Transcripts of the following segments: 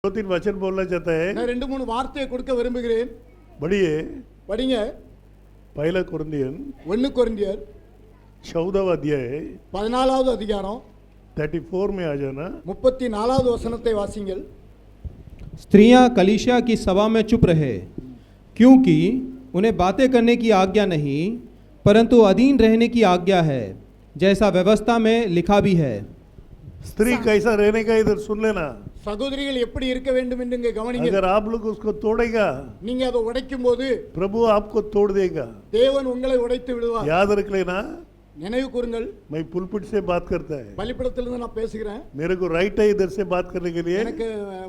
2-3 वचन बोलना चाहता है। நான் 2-3 வார்த்தையை கொடுக்க விரும்புகிறேன். बढ़िए படிங்க. पहला कुरिन्थियन 1 கொரிந்தியர் 14वां अध्याय 14வது அதிகாரம் 34 में आ जाना। 34வது வசனத்தை வாசிங்கள். स्त्रियां कलीसिया की सभा में चुप रहे, क्योंकि उन्हें बातें करने की आज्ञा नहीं परंतु अधीन रहने की आज्ञा है, जैसा व्यवस्था में लिखा भी है। स्त्री कैसा रहने का इधर सुन लेना। சகோதரிகள் எப்படி இருக்க வேண்டும் என்று இங்கே கவனிங்க. अगर आप लोग उसको तोड़ेगा நீங்க அதை உடைக்கும்போது प्रभु आपको तोड़ देगा। தேவன் உங்களை உடைத்து விடுவார். याद रख लेना। நினைவு கூறுங்கள். मैं पुलपिट से बात करता है, பலிபீடத்திலிருந்து நான் பேசுகிறேன். मेरे को राइट है इधर से बात करने के लिए। எனக்கு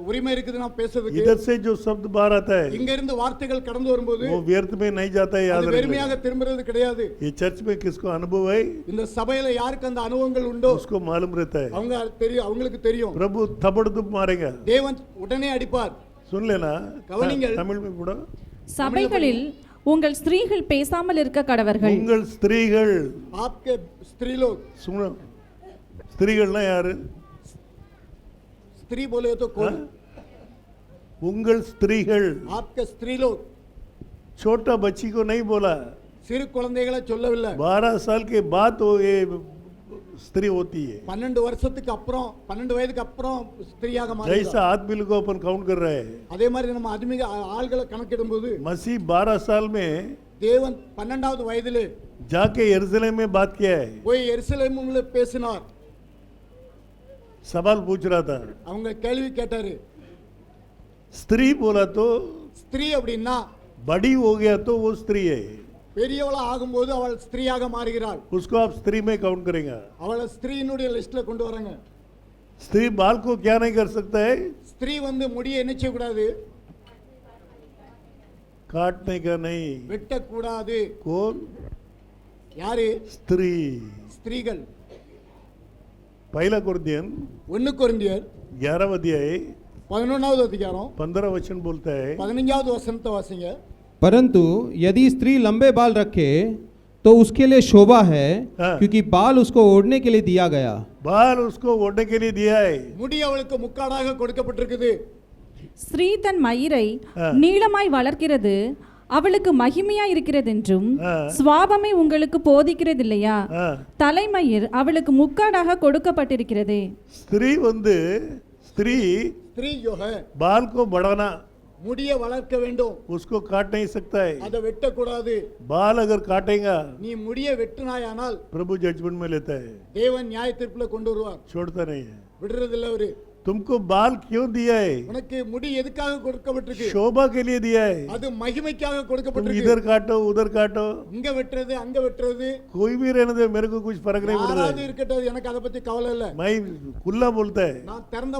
உரிமை இருக்குது நான் பேசுறதுக்கு. इधर से जो शब्द बाहर आता है இங்க இருந்து வார்த்தைகள் கடந்து வரும்போது वो व्यर्थ में नहीं जाता है। याद அது रख வெறுமையாக திரும்புறது கிடையாது. ये चर्च में किसको अनुभव है, இந்த சபையில யாருக்கு அந்த அனுபவங்கள் உண்டோ उसको मालूम रहता है। அவங்க தெரியும், அவங்களுக்கு தெரியும். प्रभु थपड़दुप मारेगा, தேவன் உடனே அடிப்பார். सुन लेना। கவனிங்கள். तमिल में पढ़ो। சபைகளில் உங்கள் ஸ்திரீகள் பேசாமல் இருக்க கடவர்கள். உங்கள் ஸ்திரீகள், आपके स्त्री लोग, सुनो ஸ்திரீகள்னா யாரு? स्त्री बोले तो कौन? உங்கள் ஸ்திரீகள், आपके स्त्री लोग. छोटा बच्ची को नहीं बोला, சிறு குழந்தைகளை சொல்லவில்லை. 12 साल के बाद वो ये स्त्री होती है। 12 வருஷத்துக்கு அப்புறம் 12 வயதுக்கு அப்புறம் ஸ்திரீயாக जैसा மாறுகிறார். आदमी को अपन काउंट कर रहे हैं, அதே மாதிரி நம்ம ஆத்மீக ஆள்களை கணக்கிடும்போது मसीह 12 साल में தேவன் 12வது வயதிலே जाके यरूशलेम में बात किया है। போய் எருசலேமில் பேசினார். सवाल पूछ रहा था, அவங்க கேள்வி கேட்டாரு. स्त्री बोला तो ஸ்திரீ அப்படின்னா बड़ी हो गया तो वो स्त्री है, பெரியவளா ஆகும்போது அவள் ஸ்திரீயாக மாறுகிறாள். उसको आप स्त्री में काउंट करेंगे। அவளை ஸ்திரீனுடைய லிஸ்ட்ல கொண்டு வராங்க. स्त्री बाल को क्या नहीं कर सकता है, ஸ்திரீ வந்து முடியை என்ன செய்யக்கூடாது? काटने का नहीं। வெட்டக்கூடாது. कौन? யாரு? स्त्री। ஸ்திரீகள். पहला कुरिन्थियन 1 கொரிந்தியர் 11 अध्याय 11வது அதிகாரம் 15 वचन बोलता है, 15வது वचनத்தை வாசிங்க. परंतु यदि स्त्री लंबे बाल रखे तो उसके लिए शोभा है, हाँ। क्योंकि बाल उसको ओढ़ने के लिए दिया गया। बाल उसको ओढ़ने के लिए दिया है। முடி அவளுக்கு முக்காடாக கொடுக்கப்பட்டிருக்குது. ஸ்திரீ தன் மயிரை ஆ. நீளமாய் வளர்க்கிறது அவளுக்கு மகிமையா இருக்கிறதென்றும் ஆ. சுவாபமே உங்களுக்கு போதிக்கிறதில்லையா? हाँ, தலைமயிர் அவளுக்கு முக்காடாக கொடுக்கப்பட்டிருக்கிறது. स्त्री வந்து स्त्री ஸ்திரீ जो है बाल को बढ़ाना, முடியை வளர்க்க வேண்டும். उसको काट नहीं सकता है। அதை வெட்டக்கூடாது. बाल अगर काटेगा நீ முடியை வெட்டினாயானால் प्रभु जजमेंट में लेता है, தேவன் நியாய தீர்ப்புல கொண்டு வருவார். छोड़ता नहीं है। விடுறதில்ல அவரு. तुमको बाल क्यों दिया है? உனக்கு முடி எதுக்காக கொடுக்கப்பட்டிருக்கு? शोभा के लिए दिया है। அது மகிமைக்காக तुम கொடுக்கப்பட்டிருக்கு. इधर काटो उधर काटो, இங்க வெட்டுறது அங்க வெட்டுறது कोई भी रहने दे, मेरे को कुछ फर्क नहीं पड़ता யாராவது है। இருக்கட்டும், எனக்கு அதை பத்தி கவலை இல்ல. मैं खुला बोलता है, நான் திறந்த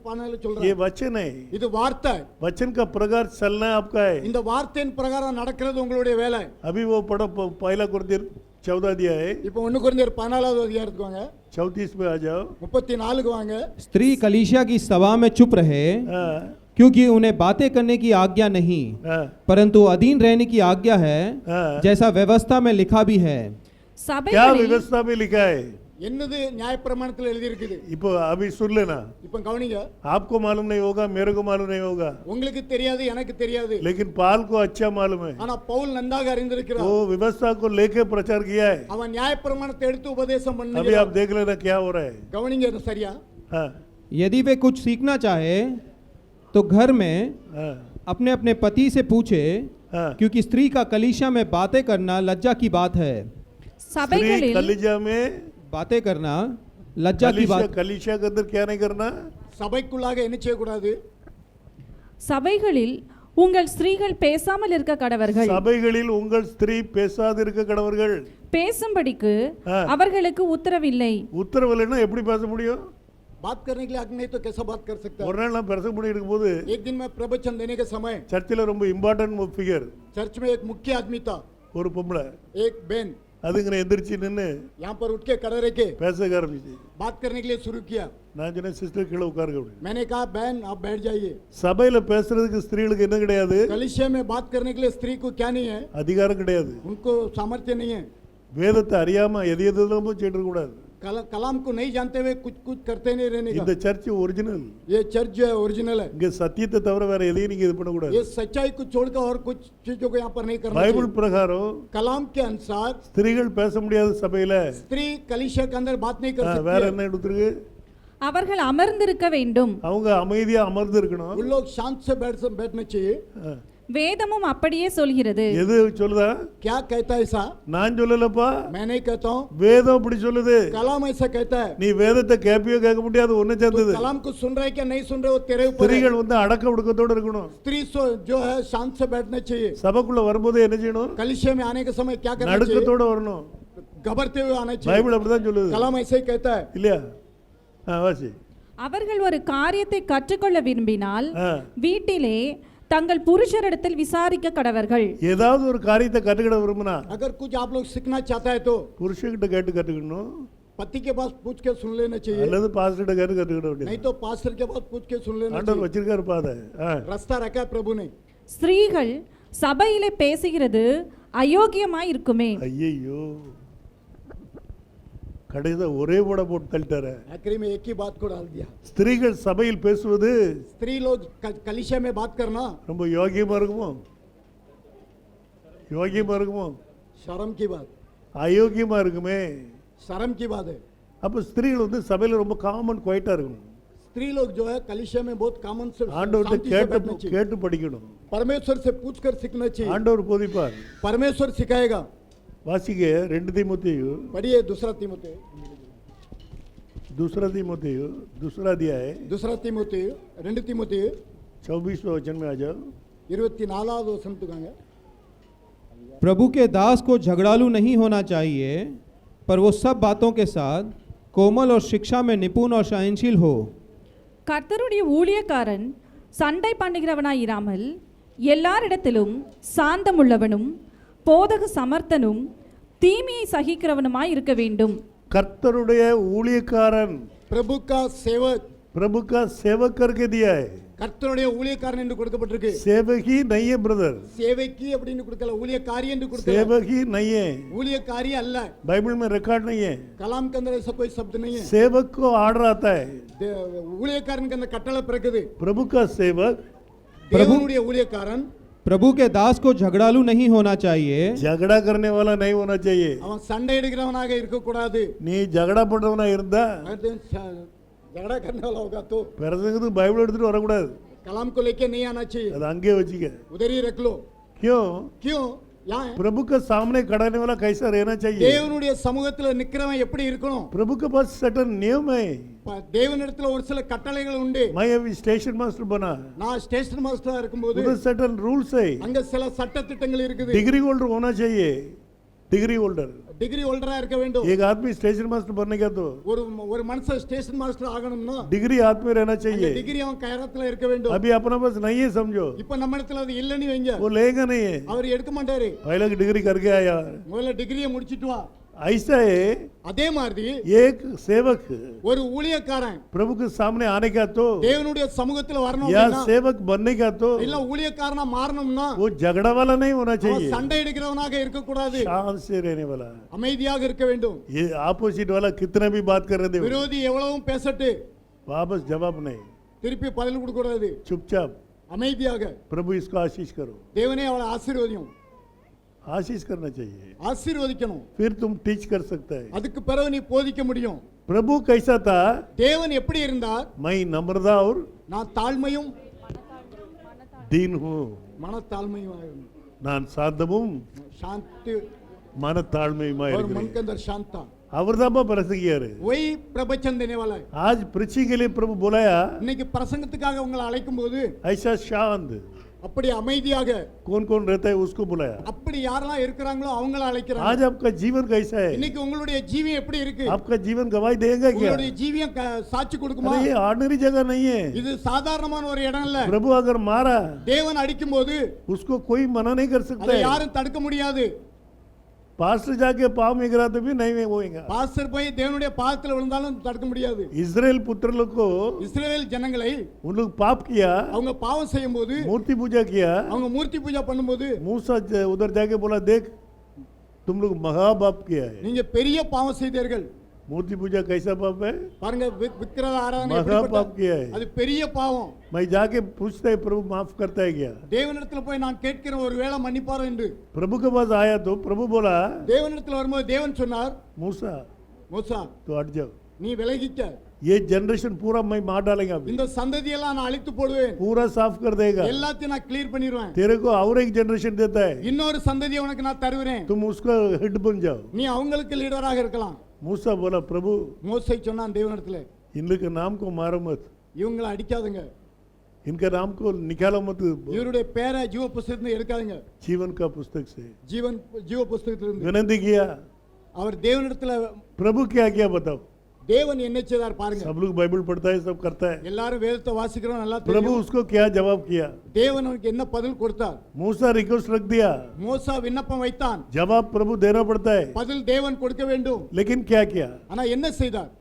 பானையில ये சொல்றேன். वचन है, இது வார்த்தை. वचन का प्रकार चलना आपका है। இந்த வார்த்தையின் பிரகாரம் நடக்கிறது உங்களுடைய வேலை. अभी वो पढ़ो पहला कुरिन्थियन 14 अध्याय है, இப்போ 1 கொரிந்தியர் 14வது அதிகாரத்துக்கு வாங்க. 34 में आ जाओ। 34க்கு வாங்க. स्त्री कलीसिया की सभा में चुप रहे, हाँ, क्योंकि उन्हें बातें करने की आज्ञा नहीं हाँ, परंतु अधीन रहने की आज्ञा है, हाँ। जैसा व्यवस्था में लिखा भी है। क्या சபைகளில் व्यवस्था में लिखा है? என்னது நியாயப்பிரமாணத்தில் எழுதி இருக்குது. इपो अभी सुन लेना। இப்போ கவனிங்க. आपको मालूम नहीं होगा, मेरे को मालूम नहीं होगा, உங்களுக்கு தெரியாது, எனக்கு தெரியாது. लेकिन पाल को अच्छा मालूम है। ஆனா பவுல் நன்றாக அறிந்திருக்கிறார். वो व्यवस्था को लेके प्रचार किया है। அவன் நியாயப்பிரமாணத்தை எடுத்து உபதேசம் अभी பண்ணுகிறார். आप देख लेना क्या हो रहा है। கவனிங்க இது சரியா? हाँ, यदि वे कुछ सीखना चाहे तो घर में हाँ, अपने अपने पति से पूछे, हाँ। क्योंकि स्त्री का कलीसिया में बातें करना लज्जा की बात है। स्त्री சபைகளில் कलीजा में बातें करना लज्जा की बात। कलीसिया के अंदर क्या नहीं करना? சபைக்குள்ளாக என்ன செய்யக்கூடாது? சபைகளில் உங்கள் ஸ்திரீகள் பேசாமல் இருக்க கடவர்கள். சபைகளில் உங்கள் ஸ்திரீ பேசாதிருக்க கடவர்கள். பேசும்படிக்கு ஆ. அவர்களுக்கு உத்தரவில்லை. உத்தரவு இல்லைன்னா எப்படி பேச முடியும்? बात करने के लिए आज्ञा नहीं तो कैसा बात कर सकता है? ஒரு நாள் நான் பிரசங்க பண்ணி இருக்கும்போது एक दिन में प्रवचन देने के समय சர்ச்சில் ரொம்ப இம்பார்ட்டன்ட் ஃபிகர் चर्च में एक मुख्य आदमी था, ஒரு பொம்பளை, एक बहन. அதுங்க எந்திரிச்சு நின்று यहाँ पर उठ के खड़े रह के பேச ஆரம்பிச்சு। बात करने के लिए शुरू किया. நான் சொன்னேன், சிஸ்டர் கீழே உட்காருங்க அப்படின்னு। मैंने कहा बहन आप बैठ जाइए. சபையில பேசுறதுக்கு ஸ்திரீகளுக்கு என்ன கிடையாது? कलीसिया में बात करने के लिए स्त्री को क्या नहीं है? அதிகாரம் கிடையாது। उनको सामर्थ्य नहीं है. வேதத்தை அறியாம எது எதுவும் செய்யக்கூடாது। कलाम को नहीं जानते हुए कुछ कुछ करते नहीं रहने இந்த का। Search original. ये चर्च जो है ओरिजिनल है। இங்க சத்தியத்தை தவிர வேற எதையும் நீங்க இது பண்ணக்கூடாது. ये सच्चाई को छोड़कर और कुछ चीजों को यहाँ पर नहीं करना பைபிள் चाहिए। பிரகாரம் कलाम के अनुसार ஸ்திரீகள் பேச முடியாத சபையில स्त्री कलीसिया के अंदर बात नहीं कर வேற सकती है। என்ன எடுத்துருக்கு? அவர்கள் அமர்ந்திருக்க வேண்டும். அவங்க அமைதியா அமர்ந்து இருக்கணும். उन लोग शांत से बैठना चाहिए। வேதமும் அப்படியே சொல்கிறது. எது சொல்லுதா? क्या कहता है ऐसा? நான் சொல்லலப்பா, मैं नहीं कहता हूँ, வேதம் அப்படி சொல்லுது. कलाम ऐसा कहता है। நீ வேதத்தை கேப்பியோ கேட்க முடியாது, ஒண்ணு तो சேர்ந்தது. कलाम को सुन रहे क्या नहीं सुन रहे वो तेरे ऊपर है। ஸ்திரீகள் வந்து அடக்க ஒடுக்கத்தோட இருக்கணும். स्त्री जो है शांत से बैठना चाहिए। சபைக்குள்ள வரும்போது என்ன செய்யணும்? कलीसिया में आने के समय क्या करना चाहिए? நடுக்கத்தோட வரணும். घबरते हुए आना चाहिए। பைபிள் அப்படிதான் சொல்லுது. कलाम ऐसे ही कहता है। இல்லையா? வாசி. அவர்கள் ஒரு காரியத்தை கற்றுக்கொள்ள விரும்பினால் ஆ. வீட்டிலே தங்கள் புருஷரிடத்தில் விசாரிக்க கடவர்கள். ஏதாவது ஒரு காரியத்தை கற்றுக்கிட விரும்பினா अगर कुछ आप लोग सीखना चाहता है तो புருஷன்கிட்ட கேட்டு கற்றுக்கணும், पति के पास पूछ के सुन लेना चाहिए, அல்லது பாஸ்டர்கிட்ட கேட்டு கற்றுக்கிட नहीं வேண்டியது. तो पास्टर के पास पूछ के सुन लेना ஆண்டவர் चाहिए। வச்சிருக்காரு பாத. रास्ता रखा है प्रभु ने। ஸ்திரீகள் சபையிலே பேசுகிறது அயோக்கியமாய் இருக்குமே. ஐயோ, கடைசியா ஒரே போட போட்டு தள்ளிட்டாரு. आखिरी में एक ही बात को डाल दिया। ஸ்திரீகள் சபையில் பேசுவது स्त्री लोग कलीसिया में बात करना ரொம்ப யோகியமா இருக்குமோ? யோகியமா இருக்குமோ? शर्म की बात, அயோக்கியமா இருக்குமே. शर्म की बात है। அப்ப ஸ்திரீகள் வந்து சபையில ரொம்ப காமன் குவைட்டா இருக்கணும். स्त्री लोग जो है कलीसिया में बहुत कॉमन से ஆண்டவர்கிட்ட शांति से बैठना चाहिए। கேட்டு படிக்கணும். परमेश्वर से पूछ कर सीखना चाहिए। ஆண்டவர் போதிப்பார். परमेश्वर सिखाएगा। வாசிக்க 2 தீமோத்தேயு पढ़िए दूसरा तीमुथेयु दूसरा अध्याय 2 तीमुथेयु 24वें वचन में आ जाओ. 24வது வசனத்துக்கு வாங்க। प्रभु के दास को झगड़ालू नहीं होना चाहिए, पर वो सब बातों के साथ कोमल और शिक्षा में निपुण और सहनशील हो। கர்த்தருடைய ஊழியக்காரன் சண்டை பண்ணுகிறவனாய் இராமல் எல்லாரிடத்திலும் சாந்தமுள்ளவனும் போதக சமர்த்தனும் தீமையை சகிக்கிறவனுமாய் இருக்க வேண்டும். கர்த்தருடைய ஊழியக்காரன் प्रभु का सेवक, प्रभु का सेवक करके दिया है. கர்த்தருடைய ஊழியக்காரன் என்று கொடுக்கப்பட்டிருக்கு। सेवकी नहीं है ब्रदर, சேவகி அப்படினு கொடுக்கல, ஊழியக்காரி என்று கொடுக்கல। सेवकी नहीं है, ஊழியக்காரி அல்ல। बाइबल में रिकॉर्ड नहीं है. कलाम के अंदर ऐसा कोई शब्द नहीं है। सेवक को ऑर्डर आता है. ஊழியக்காரன் के अंदर கட்டளை பிறக்குது। प्रभु का सेवक, தேவனுடைய ஊழியக்காரன் प्रभु के दास को झगड़ालू नहीं होना चाहिए, झगड़ा करने वाला नहीं होना चाहिए. அவன் சண்டை எடுக்கிறவனாக இருக்க கூடாது। நீ झगड़ा பண்றவனா இருந்தா झगड़ा करने वाला होगा तो பிரசங்கத்துக்கு பைபிள் எடுத்துட்டு வரக்கூடாது. कलाम को लेके नहीं आना चाहिए, அது அங்கே வச்சுக்க. उधर ही रख लो। क्यों? क्यों? यहाँ है। प्रभु के सामने खड़ाने वाला कैसा रहना चाहिए? தேவனுடைய சமூகத்துல நிக்கிறவன் எப்படி இருக்கணும்? प्रभु के पास सर्टेन नियम है. தேவனிடத்துல ஒரு சில கட்டளைகள் உண்டு। मैं अभी स्टेशन मास्टर बना, நான் ஸ்டேஷன் மாஸ்டரா இருக்கும்போது उधर सर्टेन रूल्स है. அங்க சில சட்ட திட்டங்கள் இருக்குது। डिग्री होल्डर होना चाहिए. डिग्री होल्डर டிகிரி ஹோல்டரா இருக்க வேண்டும்। एक आदमी स्टेशन मास्टर बनने का तो ஒரு மனுஷன் ஸ்டேஷன் மாஸ்டர் ஆகணும்னா डिग्री हाथ में रहना அந்த चाहिए. டிகிரி அவன் கைரத்துல இருக்க வேண்டும்। अभी अपना पास नहीं है समझो, இப்ப நம்ம இடத்துல அது இல்லன்னு வைங்க, वो लेगा नहीं है. அவர் எடுக்க மாட்டாரு। पहले की डिग्री करके आया. முதல்ல டிகிரியை முடிச்சிட்டு வா। ऐसा है அதே மாதிரி एक सेवक ஒரு ஊழியக்காரன் प्रभु के सामने आने का तो தேவனுடைய சமூகத்துல வரணும் या அப்படின்னா, सेवक बनने का तो இல்ல ஊழியக்காரனா மாறணும்னா वो झगड़ा वाला नहीं होना அவன் चाहिए, சண்டை எடுக்கிறவனாக இருக்க கூடாது, शांत से रहने वाला. அமைதியாக இருக்க வேண்டும்। ये ऑपोजिट वाला कितना भी बात कर रहे थे விரோதி எவ்வளவும் பேசட்டு वापस जवाब नहीं, திருப்பி பதில் கொடுக்க கூடாது, चुपचाप அமைதியாக प्रभु इसको आशीष करो. தேவனே அவளை ஆசீர்வதியும், आशीष करना चाहिए, ஆசீர்வதிக்கணும்। फिर तुम टीच कर सकता है. அதுக்கு பிறகு நீ போதிக்க முடியும்। प्रभु कैसा था? தேவன் எப்படி இருந்தார்? मैं नम्रता और நான் தாழ்மையும் दीन हूँ, மனத்தாழ்மையும் ஆகணும்। நான் சாந்தமும் शांति மனத்தாழ்மையுமா और मन இருக்கிறேன். के अंदर शांता, அவர் தான் பிரசங்கியாரு. वही प्रवचन देने वाला है। आज preaching के लिए प्रभु बुलाया, இன்னைக்கு பிரசங்கத்துக்காக உங்களை அழைக்கும் போது ऐसा शांत அப்படி அமைதியாக कौन कौन रहता है उसको बुलाया. அப்படி யாரெல்லாம் இருக்கிறாங்களோ அவங்கள அழைக்கிறாங்க। आज आपका जीवन कैसा है? இன்னைக்கு உங்களுடைய ஜீவியம் எப்படி இருக்கு? आपका जीवन गवाही देगा क्या? உங்களுடைய ஜீவியம் சாட்சி கொடுக்குமா? अरे ये ऑर्डिनरी जगह नहीं है. இது சாதாரணமான ஒரு இடம் இல்ல। प्रभु अगर मारा தேவன் அடிக்கும்போது उसको कोई मना नहीं कर सकता அதை है. யாரும் தடுக்க முடியாது। पास्टर जाके पाँव में गिरा तो भी नहीं होएगा. பாஸ்டர் போய் தேவனுடைய பாதத்துல விழுந்தாலும் தடுக்க முடியாது। इस्राएल पुत्र लोग को இஸ்ரவேல் ஜனங்களை उन लोग पाप किया, அவங்க பாவம் செய்யும்போது, मूर्ति पूजा किया. அவங்க மூர்த்தி பூஜை பண்ணும்போது, मूसा उधर जाके बोला देख तुम लोग महापाप किया है. நீங்க பெரிய பாவம் செய்தீர்கள்। मूर्ति पूजा कैसा पाप है? பாருங்க விக்கிரக ஆராதனை மகா எப்படிப்பட்ட- பாप किया है। அது பெரிய பாவம். मैं जाके पूछता है प्रभु माफ करता है क्या? தேவனிடத்துல போய் நான் கேட்கிறேன் ஒருவேளை மன்னிப்பாரோ என்று. प्रभु के पास आया तो प्रभु बोला தேவனிடத்துல வரும்போது தேவன் சொன்னார், मूसा மூசா तो हट जाओ, நீ விலகிக்க, ये जनरेशन पूरा मैं मार डालेगा अभी, இந்த சந்ததியெல்லாம் நான் அழித்து போடுவேன், पूरा साफ कर देगा। எல்லாத்தையும் நான் கிளியர் பண்ணிடுவேன், तेरे को और एक जनरेशन देता है, இன்னொரு சந்ததியை உனக்கு நான் தருவேன், तुम उसका हेड बन जाओ। நீ அவங்களுக்கு லீடராக இருக்கலாம். मूसा बोला प्रभु மோசே சொன்னான் தேவனிடத்துல, इनके नाम को मारो मत, இவங்களை அடிக்காதுங்க, इनके नाम को निकालो मत இவருடைய பேரை ஜீவ புஸ்தகத்துல எடுக்காதுங்க, जीवन का पुस्तक से। ஜீவ புஸ்தகத்திலிருந்து विनती किया, அவர் தேவனிடத்துல प्रभु क्या किया बताओ? தேவன் என்ன செய்தார் பாருங்க. सब लोग बाइबल पढ़ता है, सब करता है, எல்லாரும் வேதத்தை வாசிக்கிறோம், நல்லா प्रभु தெரியும். उसको क्या जवाब किया? தேவன் அவனுக்கு என்ன பதில் கொடுத்தார்? मूसा रिक्वेस्ट रख दिया, மோசா விண்ணப்பம் வைத்தான், जवाब प्रभु देना पड़ता है, பதில் தேவன் கொடுக்க வேண்டும். लेकिन क्या किया? ஆனா என்ன செய்தார்?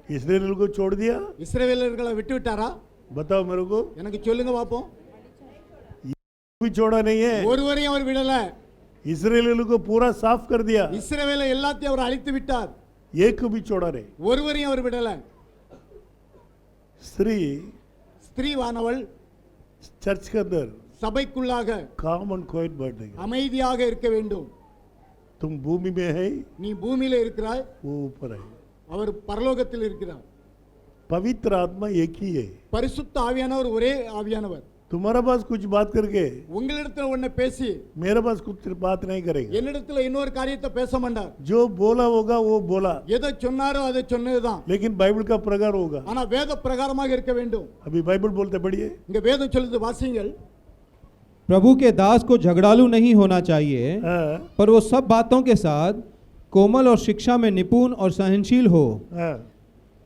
इसराइल को छोड़ दिया? இஸ்ரவேலர்களை விட்டு விட்டாரா? बताओ मेरे को। எனக்கு சொல்லுங்க பாப்போம். भी छोड़ा नहीं है, ஒருவரையும் அவர் விடல, इसराइल को पूरा साफ कर दिया, இஸ்ரவேலை எல்லாத்தையும் அவர் அழித்து விட்டார், एक को भी छोड़ा नहीं। ஒருவரையும் அவர் விடல. स्त्री ஸ்திரீவானவள் चर्च के अंदर சபைக்குள்ளாக काम एंड क्वाइट बैठेगा। அமைதியாக இருக்க வேண்டும். तुम भूमि में है, நீ பூமியில இருக்கிறாய், वो ऊपर है। அவர் பரலோகத்தில் இருக்கிறார். पवित्र आत्मा एक ही है। பரிசுத்த ஆவியானவர் ஒரே ஆவியானவர். तुम्हारा पास कुछ बात करके உங்களிடத்துல ஒன்ன பேசி मेरे पास कुछ बात नहीं करेगा। என்னிடத்துல இன்னொரு காரியத்தை பேச மாட்டார். जो बोला होगा वो बोला, எதை சொன்னாரோ அதை சொன்னதுதான். लेकिन बाइबल का प्रकार होगा। ஆனா வேத பிரகாரமாக இருக்க வேண்டும். अभी बाइबल बोलते पढ़िए, இங்க வேதம் சொல்லுது, வாசிங்கள். प्रभु के दास को झगड़ालू नहीं होना चाहिए, हाँ, पर वो सब बातों के साथ कोमल और शिक्षा में निपुण और सहनशील हो। हाँ,